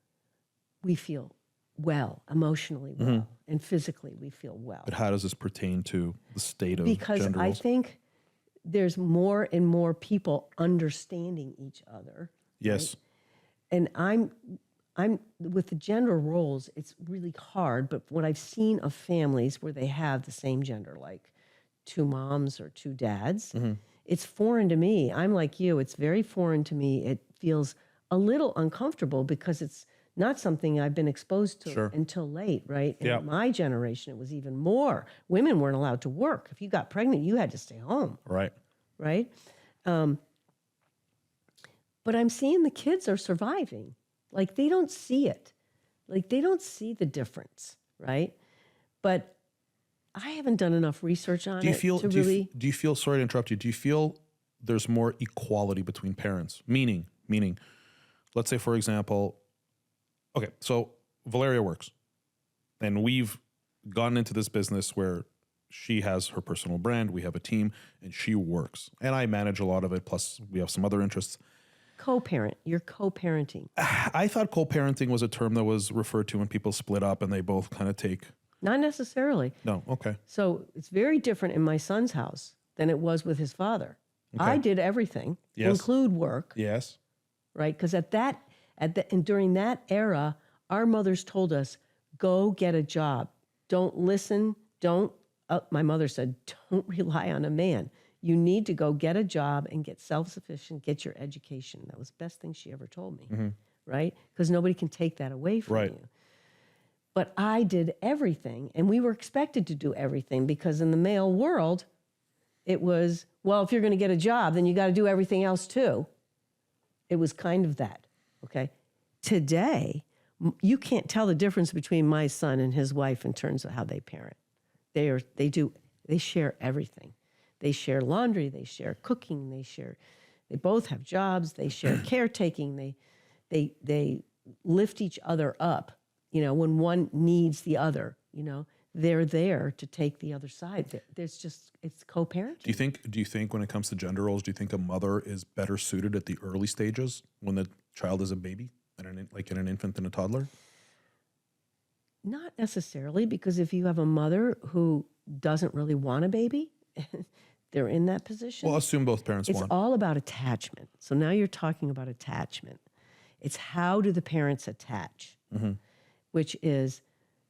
well, emotionally well, and physically we feel well. But how does this pertain to the state of Because gender I roles? think there's more and more people understanding each other. Yes. And I'm with the gender roles, it's really hard, but what I've seen of families where they have the same gender, like two moms or two dads, it's foreign to me. I'm like you, it's very foreign to me. It feels a little uncomfortable because it's not something I've been exposed to until late, right? In my generation, it was even more. Women weren't allowed to work. If you got pregnant, you had to stay home. Right. Right? But I'm seeing the kids are surviving. Like, they don't see it. Like, they don't see the difference, right? But I haven't done enough research on it to really... Do you feel, sorry to interrupt you, do you feel there's more equality between parents? Meaning, let's say, for example, okay, so Valeria works, and we've gotten into this business where she has her personal brand, we have a team, and she works. And I manage a lot of it, plus we have some other interests. Co-parent. You're co-parenting. I thought co-parenting was a term that was referred to when people split up and they both kind of take... Not necessarily. No, okay. So it's very different in my son's house than it was with his father. Okay. I did everything, include work, Yes. right? Because and during that era, our mothers told us, go get a job. Don't listen. My mother said, don't rely on a man. You need to go get a job and get self-sufficient, get your education. That was the best thing she ever told me, right? Because nobody can take that away from you. But I did everything, and we were expected to do everything because in the male world, it was, well, if you're going to get a job, then you got to do everything else too. It was kind of that, okay? Today, you can't tell the difference between my son and his wife in terms of how they parent. They share everything. They share laundry, they share cooking, they both have jobs, they share caretaking, they lift each other up. When one needs the other, they're there to take the other side. It's co-parenting. Do you think when it comes to gender roles, do you think a mother is better suited at the early stages when the child is a baby, like in an infant and a toddler? Not necessarily, because if you have a mother who doesn't really want a baby, they're in that position. Well, assume both parents It's want. all about attachment. So now you're talking about attachment. It's how do the parents attach? Which is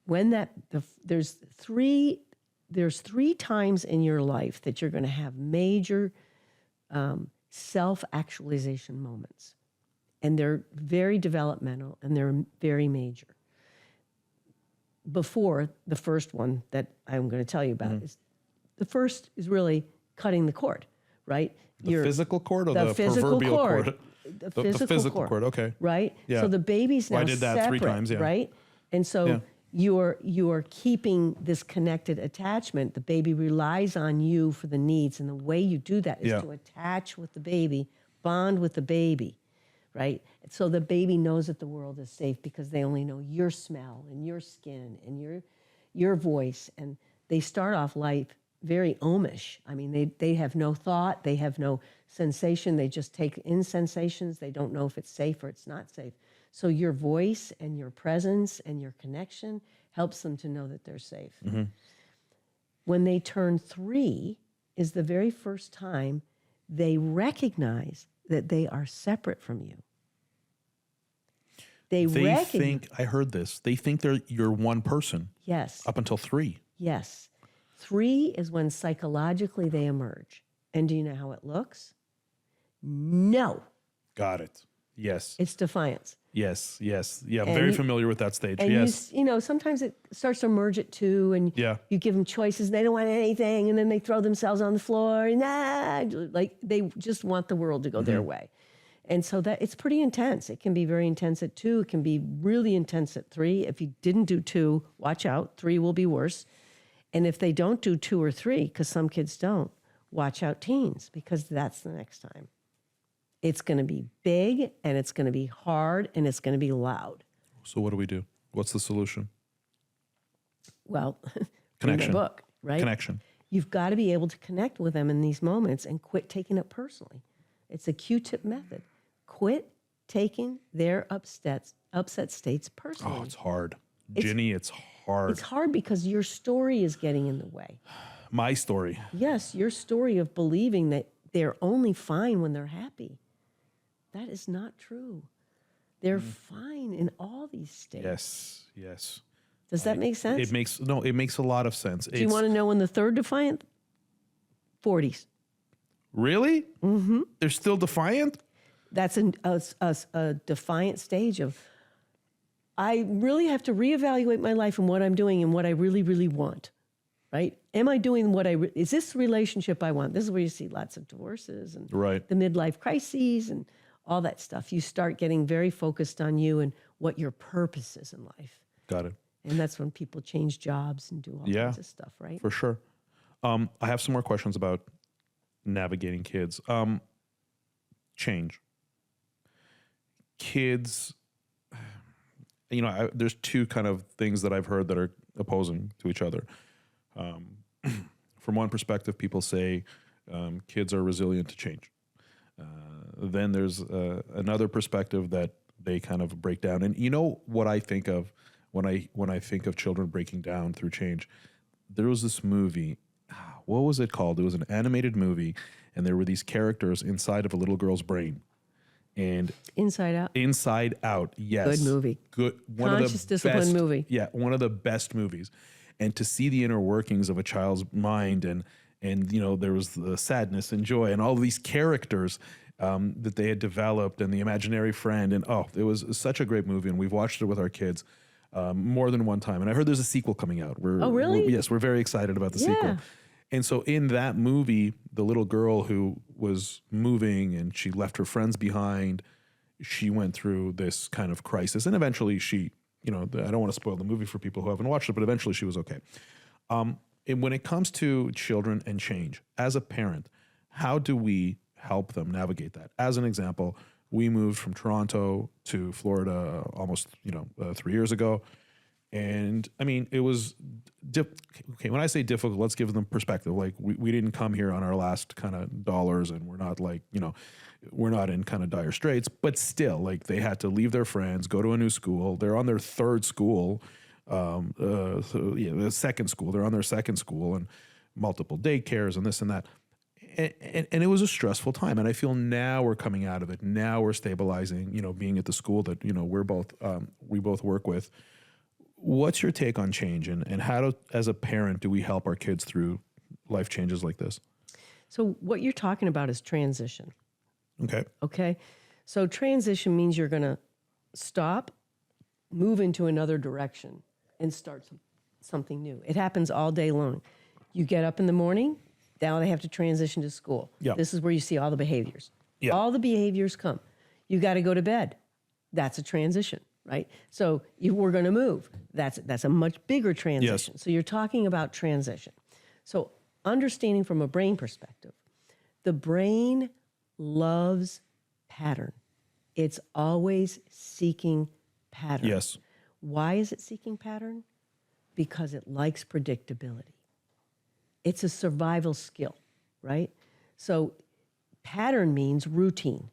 when there's three times in your life that you're going to have major self-actualization moments, and they're very developmental and they're very major. Before the first one that I'm going to tell you about is the first is really cutting the cord, right? The physical cord or the proverbial cord? The physical cord, okay. Right? Yeah. So the baby's now I did that separate, 3 times, yeah. right? And so you're keeping this connected attachment. The baby relies on you for the needs, and the way you do that is to attach with the baby, bond with the baby, right? So the baby knows that the world is safe because they only know your smell and your skin and your voice, and they start off life very omish. I mean, they have no thought, they have no sensation, they just take in sensations. They don't know if it's safe or it's not safe. So your voice and your presence and your connection helps them to know that they're safe. When they turn 3 is the very first time they recognize that they are separate from you. They think, I heard this, they think you're one person Yes. up until 3. Yes. 3 is when psychologically they emerge. And do you know how it looks? No. Got it. Yes. It's defiance. Yes. Yeah, I'm And very familiar with that stage. And Yes. sometimes it starts to emerge at 2, and you give them choices, and they don't want anything, and then they throw themselves on the floor, and like they just want the world to go their way. And so that it's pretty intense. It can be very intense at 2. It can be really intense at 3. If you didn't do 2, watch out. 3 will be worse. And if they don't do 2 or 3, because some kids don't, watch out teens, because that's the next time. It's going to be big, and it's going to be hard, and it's going to be loud. So what do we do? What's the solution? Well, Connection. in my book, right? Connection. You've got to be able to connect with them in these moments and quit taking it personally. It's a Q-tip method. Quit taking their upset states personally. Oh, it's hard. Ginny, it's hard. It's hard because your story is getting in the way. My story. Yes, your story of believing that they're only fine when they're happy. That is not true. They're fine in all these states. Yes. Does that make sense? It makes a lot of sense. Do you want to know when the third defiant? 40s. Really? Mm-hmm. They're still defiant? That's a defiant stage of, I really have to reevaluate my life and what I'm doing and what I really, really want, right? Am I doing what is this the relationship I want? This is where you see lots of divorces and the midlife crises and all that stuff. You start getting very focused on you and what your purpose is in life. Got it. And that's when people change jobs and do all kinds of stuff, right? For sure. I have some more questions about navigating kids. Change. Kids, there's 2 kind of things that I've heard that are opposing to each other. From one perspective, people say kids are resilient to change. Then there's another perspective that they kind of break down. And you know what I think of when I think of children breaking down through change? There was this movie. What was it called? It was an animated movie, and there were these characters inside of a little girl's brain. And Inside Out. Inside Out, yes. Good movie. Good. Conscious discipline movie. Yeah, one of the best movies. And to see the inner workings of a child's mind, and there was the sadness and joy and all these characters that they had developed, and the imaginary friend, and it was such a great movie, and we've watched it with our kids more than one time. And I heard there's a sequel coming out. Really? Yes, we're very excited about the sequel. And so in that movie, the little girl who was moving and she left her friends behind, she went through this kind of crisis. And eventually she, I don't want to spoil the movie for people who haven't watched it, but eventually she was okay. And when it comes to children and change, as a parent, how do we help them navigate that? As an example, we moved from Toronto to Florida almost, 3 years ago. And I mean, it was, okay, when I say difficult, let's give them perspective. Like we didn't come here on our last kind of dollars, and we're not like, we're not in kind of dire straits, but still, like, they had to leave their friends, go to a new school. They're on their 3rd school, the second school. They're on their 2nd school, and multiple daycares and this and that. And it was a stressful time. And I feel now we're coming out of it. Now we're stabilizing, being at the school that, we both work with. What's your take on change, and how as a parent, do we help our kids through life changes like this? So what you're talking about is transition. Okay. So transition means you're going to stop, move into another direction, and start something new. It happens all day long. You get up in the morning, now they have to transition to school. Yeah. This is where you see all the behaviors. Yeah. All the behaviors come. You got to go to bed. That's a transition, right? So we're going to move. That's a much bigger transition. Yes. So you're talking about transition. So understanding from a brain perspective, the brain loves pattern. It's always seeking pattern. Yes. Why is it seeking pattern? Because it likes predictability. It's a survival skill, right? So pattern means routine.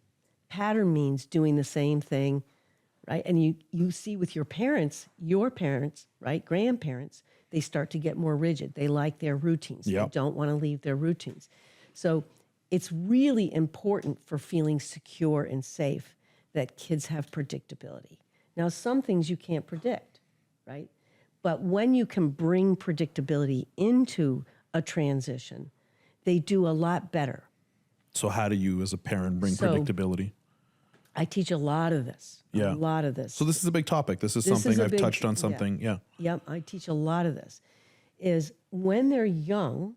Pattern means doing the same thing, right? And you see with your parents, right, grandparents, they start to get more rigid. They like their routines. Yep. They don't want to leave their routines. So it's really important for feeling secure and safe that kids have predictability. Now, some things you can't predict, right? But when you can bring predictability into a transition, they do a lot better. So how do you, as a parent, bring predictability? I teach a lot of this. Yeah. A lot of this. So this is a big topic. This is something I've touched on something. Yeah. Yep. I teach a lot of this. Is when they're young,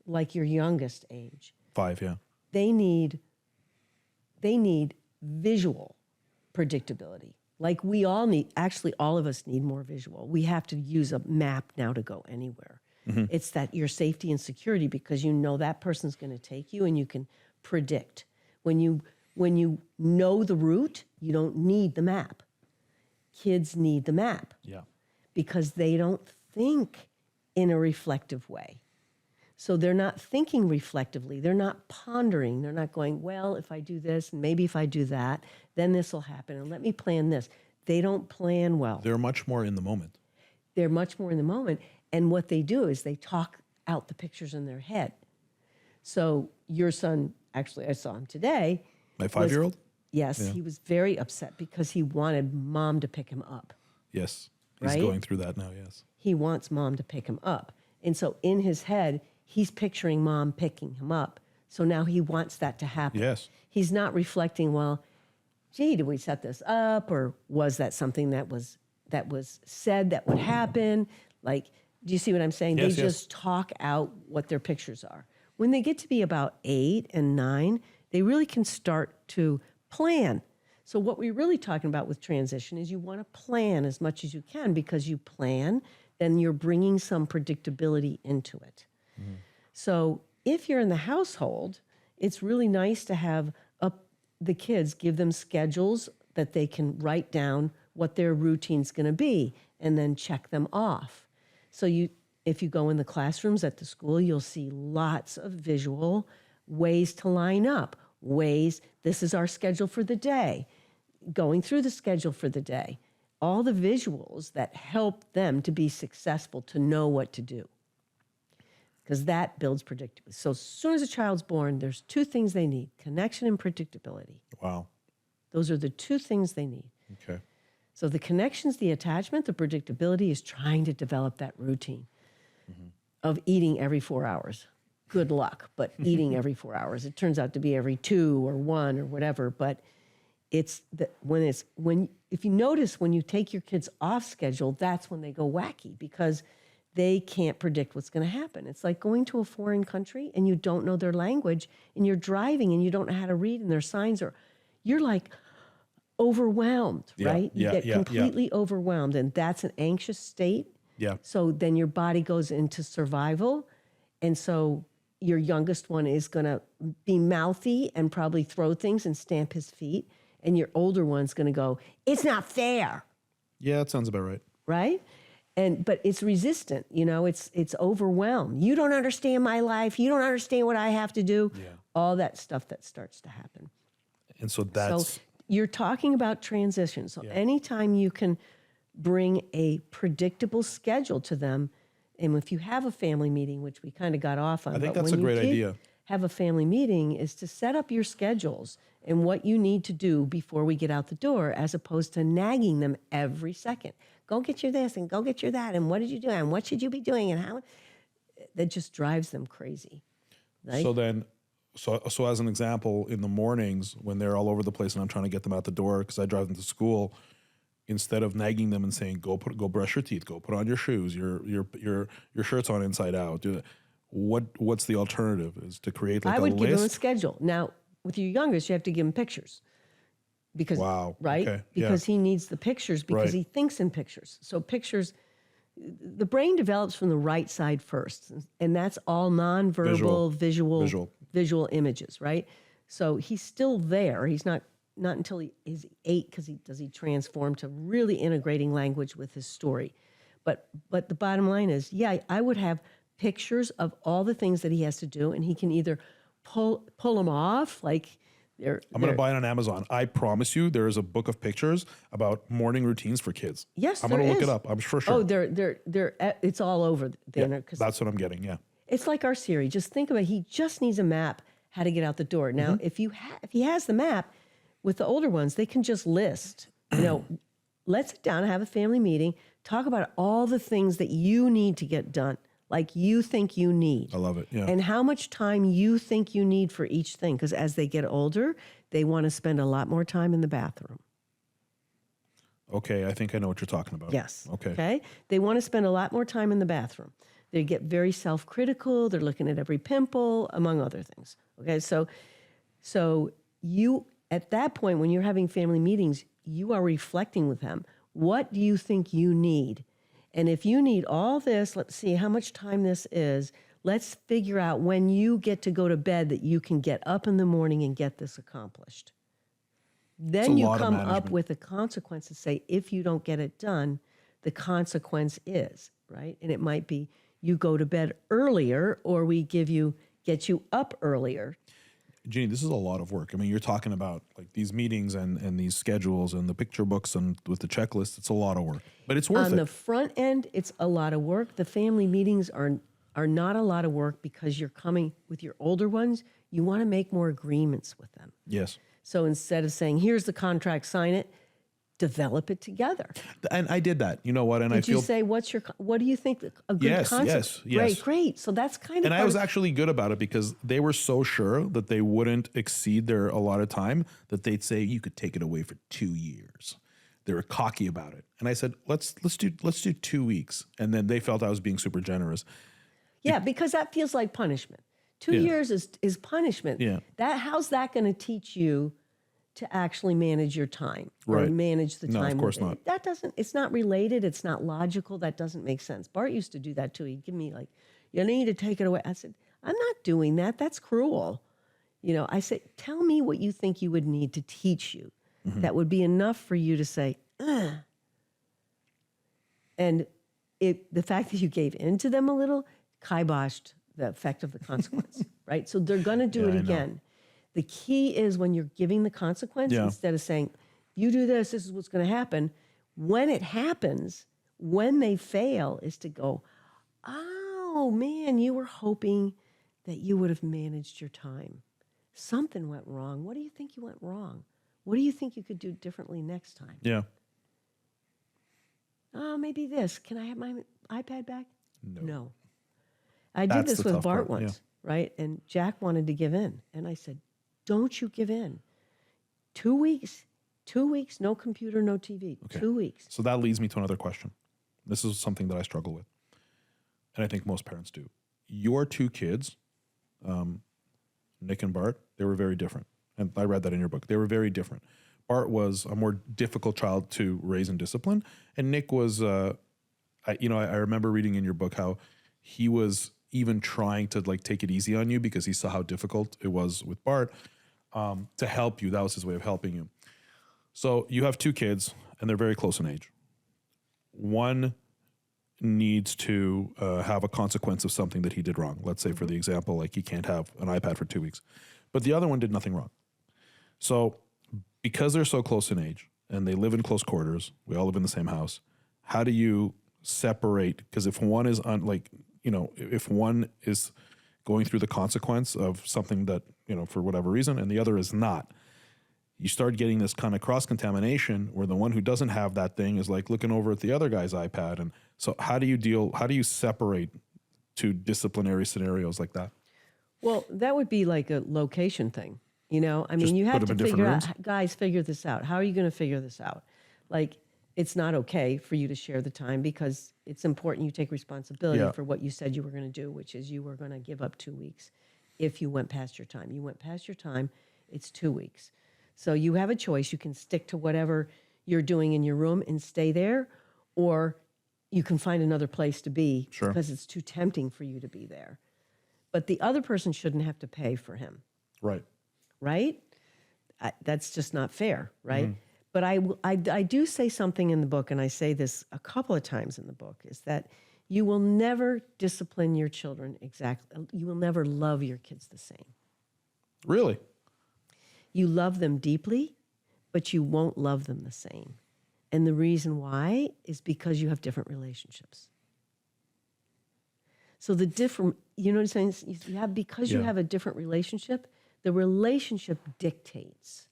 like your youngest age, 5, yeah. they need visual predictability. Like we all need, actually all of us need more visual. We have to use a map now to go anywhere. It's that your safety and security, because you know that person's going to take you and you can predict. When you know the route, you don't need the map. Kids need the map. Yeah. Because they don't think in a reflective way. So they're not thinking reflectively. They're not pondering. They're not going, well, if I do this, and maybe if I do that, then this will happen, and let me plan this. They don't plan well. They're much more in the moment. They're much more in the moment. And what they do is they talk out the pictures in their head. So your son, actually, I saw him today. My 5-year-old? Yes, he was very upset because he wanted mom to pick him up. Yes. He's Right? going through that now, yes. He wants mom to pick him up. And so in his head, he's picturing mom picking him up. So now he wants that to happen. Yes. He's not reflecting, well, gee, did we set this up? Or was that something that was said that would happen? Like, do you see what I'm saying? Yes, They just talk out what their pictures are. When they get to be about 8 and 9, they really can start to plan. So what we're really talking about with transition is you want to plan as much as you can, because you plan, then you're bringing some predictability into it. So if you're in the household, it's really nice to have the kids, give them schedules that they can write down what their routine's going to be and then check them off. So if you go in the classrooms at the school, you'll see lots of visual ways to line up, this is our schedule for the day, going through the schedule for the day, all the visuals that help them to be successful, to know what to do, because that builds predictability. So as soon as a child's born, there's 2 things they need: connection and predictability. Wow. Those are the 2 things they need. Okay. So the connection's the attachment, the predictability is trying to develop that routine of eating every 4 hours. Good luck, but eating every 4 hours. It turns out to be every 2 or 1 or whatever, but if you notice, when you take your kids off schedule, that's when they go wacky, because they can't predict what's going to happen. It's like going to a foreign country and you don't know their language, and you're driving and you don't know how to read, and their signs you're like overwhelmed, right? You get completely overwhelmed, and that's an anxious state. Yeah. So then your body goes into survival, and so your youngest one is going to be mouthy and probably throw things and stamp his feet, and your older one's going to go, it's not fair. Yeah, that sounds about right. Right? But it's resistant, it's overwhelmed. You don't understand my life. You don't understand what I have to do. Yeah. All that stuff that starts to happen. And so that's... So you're talking about transition. So anytime you can bring a predictable schedule to them, and if you have a family meeting, which we kind of got off on. I think that's a great idea. Have a family meeting is to set up your schedules and what you need to do before we get out the door, as opposed to nagging them every second. Go get your this and go get your that, and what did you do and what should you be doing and how? That just drives them crazy. Right? So as an example, in the mornings when they're all over the place and I'm trying to get them out the door because I drive them to school, instead of nagging them and saying, go brush your teeth, go put on your shoes, your shirt's on inside out. What's the alternative? Is to create like a list? I would give them a schedule. Now, with your youngest, you have to give him pictures. Because, right? Okay. Because he needs the pictures, because he thinks in pictures. So pictures, the brain develops from the right side first, and that's all nonverbal, visual images, right? So he's still there. He's not until he is 8, because he transform to really integrating language with his story. But the bottom line is, I would have pictures of all the things that he has to do, and he can either pull them off, like I'm going to buy it on Amazon. I promise you, there is a book of pictures about morning routines for kids. Yes, I'm going to look it up. I'm for sure. Oh, it's all over the internet. That's what I'm getting. Yeah. It's like our Siri. Just think about it. He just needs a map how to get out the door. Now, if he has the map, with the older ones, they can just list, let's sit down and have a family meeting, talk about all the things that you need to get done, like you think you need. I love it. Yeah. And how much time you think you need for each thing. Because as they get older, they want to spend a lot more time in the bathroom. Okay, I think I know what you're talking about. Yes. Okay. They want to spend a lot more time in the bathroom. They get very self-critical. They're looking at every pimple, among other things. Okay, so you, at that point, when you're having family meetings, you are reflecting with them. What do you think you need? And if you need all this, let's see how much time this is. Let's figure out when you get to go to bed that you can get up in the morning and get this accomplished. Then you come up with a consequence to say, if you don't get it done, the consequence is, right? And it might be you go to bed earlier, or we get you up earlier. Ginny, this is a lot of work. I mean, you're talking about like these meetings and these schedules and the picture books and with the checklist. It's a lot of work, but it's worth it. On the front end, it's a lot of work. The family meetings are not a lot of work because you're coming with your older ones. You want to make more agreements with them. Yes. So instead of saying, here's the contract, sign it, develop it together. And I did that. You know what? And I feel. Did you say, what do you think a good concept? Yes. Great. So that's kind of. And I was actually good about it because they were so sure that they wouldn't exceed their allotted time that they'd say you could take it away for 2 years. They were cocky about it, and I said, let's do 2 weeks. And then they felt I was being super generous. Yeah, because that feels like punishment. 2 years is punishment. Yeah. How's that going to teach you to actually manage your time or Right. manage the time? No, of course not. It's not related. It's not logical. That doesn't make sense. Bart used to do that too. He'd give me like, you need to take it away. I said, I'm not doing that. That's cruel. I said, tell me what you think you would need to teach you. Mm-hmm. That would be enough for you to say, ugh. And the fact that you gave in to them a little kiboshed the effect of the consequence, right? So they're going to do it again. The key is when you're giving the consequence, instead of saying, you do this is what's going to happen. When it happens, when they fail, is to go, oh, man, you were hoping that you would have managed your time. Something went wrong. What do you think you went wrong? What do you think you could do differently next time? Yeah. Oh, maybe this. Can I have my iPad back? No. I did this with Bart part, once, right? And Jack wanted to give in. And I said, don't you give in. 2 weeks, no computer, no TV. Okay. 2 weeks. So that leads me to another question. This is something that I struggle with. And I think most parents do. Your 2 kids, Nick and Bart, they were very different. And I read that in your book. They were very different. Bart was a more difficult child to raise and discipline. And Nick was, I remember reading in your book how he was even trying to like take it easy on you because he saw how difficult it was with Bart to help you. That was his way of helping you. So you have 2 kids and they're very close in age. One needs to have a consequence of something that he did wrong. Let's say for the example, like he can't have an iPad for 2 weeks, but the other one did nothing wrong. So because they're so close in age and they live in close quarters, we all live in the same house. How do you separate? Because if one is if one is going through the consequence of something that, for whatever reason, and the other is not, you start getting this kind of cross-contamination where the one who doesn't have that thing is like looking over at the other guy's iPad. And so how do you separate 2 disciplinary scenarios like that? Well, that would be like a location thing. You have to figure out, guys, figure this out. How are you going to figure this out? Like, it's not okay for you to share the time because it's important you take responsibility for what you said you were going to do, which is you were going to give up 2 weeks if you went past your time. You went past your time, it's 2 weeks. So you have a choice. You can stick to whatever you're doing in your room and stay there, or you can find another place to be because it's too tempting for you to be there. But the other person shouldn't have to pay for him. Right. Right? That's just not fair, right? Mm-hmm. But I do say something in the book, and I say this a couple of times in the book, is that you will never discipline your children exactly. You will never love your kids the same. Really? You love them deeply, but you won't love them the same. And the reason why is because you have different relationships. So the different, you know what I'm saying? You have a different relationship, the relationship dictates.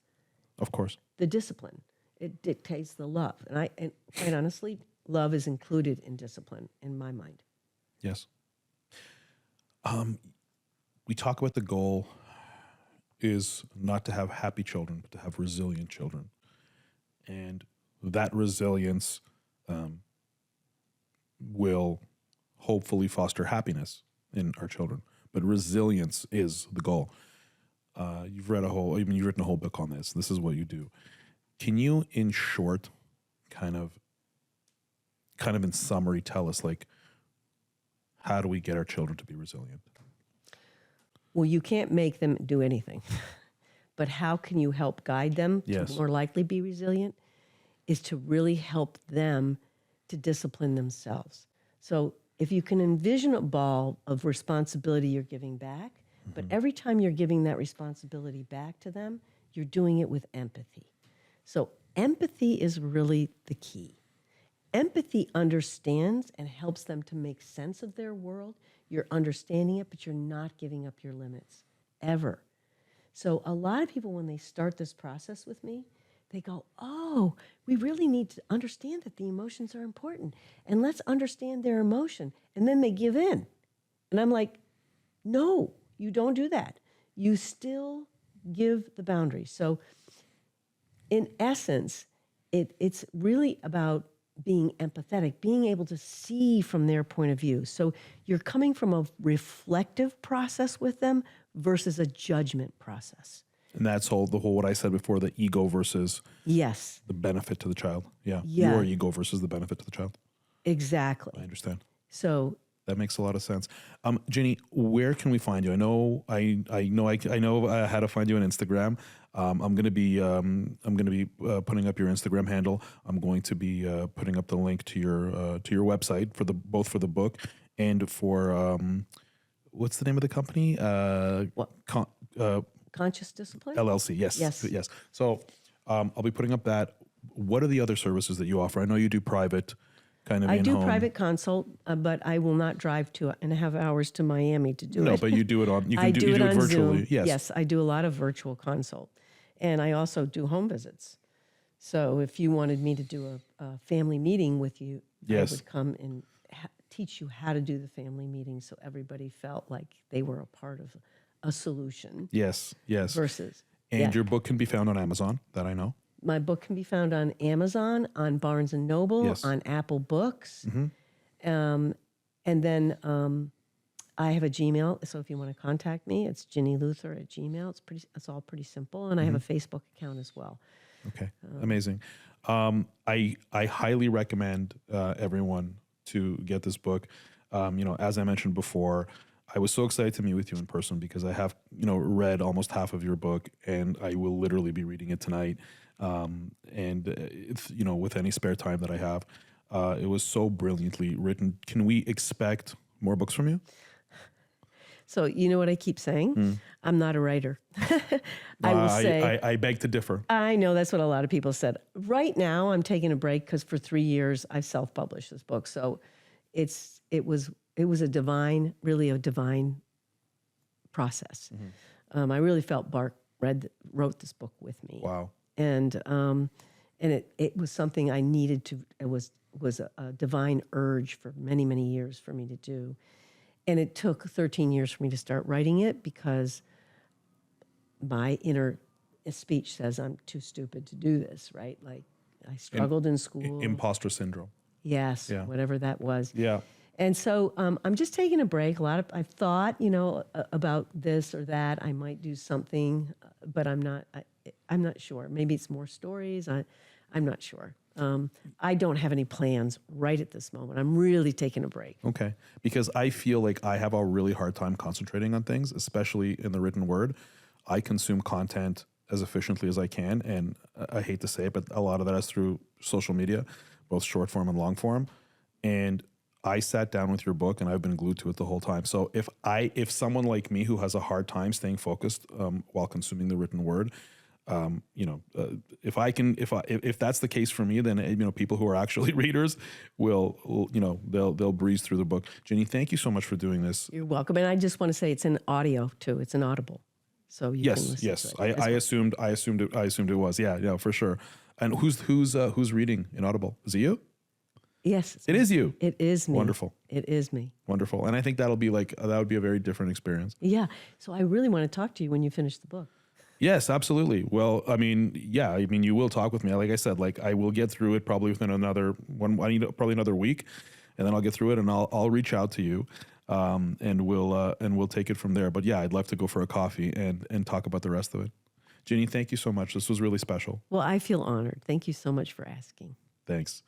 Of course. The discipline. it dictates the love. And quite honestly, love is included in discipline in my mind. Yes. We talk about the goal is not to have happy children, but to have resilient children. And that resilience will hopefully foster happiness in our children. But resilience is the goal. You've written a whole book on this. This is what you do. Can you, in short, kind of in summary, tell us, like, how do we get our children to be resilient? Well, you can't make them do anything. But how can you help guide them to more likely be resilient? Is to really help them to discipline themselves. So if you can envision a ball of responsibility you're giving back, but every time you're giving that responsibility back to them, you're doing it with empathy. So empathy is really the key. Empathy understands and helps them to make sense of their world. You're understanding it, but you're not giving up your limits, ever. So a lot of people, when they start this process with me, they go, oh, we really need to understand that the emotions are important, and let's understand their emotion. And then they give in. And I'm like, no, you don't do that. You still give the boundaries. So in essence, it's really about being empathetic, being able to see from their point of view. So you're coming from a reflective process with them versus a judgment process. And that's the whole what I said before, the ego versus yes, the benefit to the child. Yeah. Yeah. Your ego versus the benefit to the child. Exactly. I understand. So that makes a lot of sense. Ginny, where can we find you? I know how to find you on Instagram. I'm gonna be putting up your Instagram handle. I'm going to be putting up the link to your website both for the book and for what's the name of the company? Conscious Discipline? LLC. Yes. Yes. So I'll be putting up that. What are the other services that you offer? I know you do private. I do private consult, but I will not drive 2.5 hours to Miami to do it. No, but you do it on. You I do it on virtually. Zoom. Yes. Yes, I do a lot of virtual consult, and I also do home visits. So if you wanted me to do a family meeting with you, yes, I would come and teach you how to do the family meeting, so everybody felt like they were a part of a solution. Yes. Versus. And your book can be found on Amazon. That I know. My book can be found on Amazon, on Barnes & Noble, yes, on Apple Books. And then I have a Gmail, so if you want to contact me, it's Ginny Luther at Gmail. It's all pretty simple, and I have a Facebook account as well. Okay, amazing. I highly recommend everyone to get this book. As I mentioned before, I was so excited to meet with you in person because I have, read almost half of your book, and I will literally be reading it tonight. And it's, with any spare time that I have, it was so brilliantly written. Can we expect more books from you? So you know what I keep saying? I'm not a writer. I will say. I beg to differ. I know that's what a lot of people said. Right now, I'm taking a break because for 3 years I self-published this book. So it was a divine process. I really felt Bart wrote this book with me. Wow. And it was something I needed to. It was a divine urge for many, many years for me to do. And it took 13 years for me to start writing it because my inner speech says I'm too stupid to do this, right? Like I struggled in school. Imposter syndrome. Yes, yeah. Whatever that was. Yeah. And so I'm just taking a break. I've thought, about this or that. I might do something, but I'm not sure. Maybe it's more stories. I'm not sure. I don't have any plans right at this moment. I'm really taking a break. Okay. Because I feel like I have a really hard time concentrating on things, especially in the written word. I consume content as efficiently as I can. And I hate to say it, but a lot of that is through social media, both short form and long form. And I sat down with your book and I've been glued to it the whole time. So if someone like me who has a hard time staying focused while consuming the written word, if that's the case for me, then people who are actually readers will they'll breeze through the book. Ginny, thank you so much for doing this. You're welcome. And I just want to say it's an audio too. It's an Audible, so you can listen to it. I assumed it was. Yeah, for sure. And who's reading in Audible? Is it you? Yes. It is you. It is me. Wonderful. It is me. Wonderful. And I think that would be a very different experience. Yeah. So I really want to talk to you when you finish the book. Yes, absolutely. Well, I mean, you will talk with me. Like I said, like I will get through it probably within probably another week, and then I'll get through it and I'll reach out to you, and we'll take it from there. But yeah, I'd love to go for a coffee and talk about the rest of it. Ginny, thank you so much. This was really special. Well, I feel honored. Thank you so much for asking. Thanks.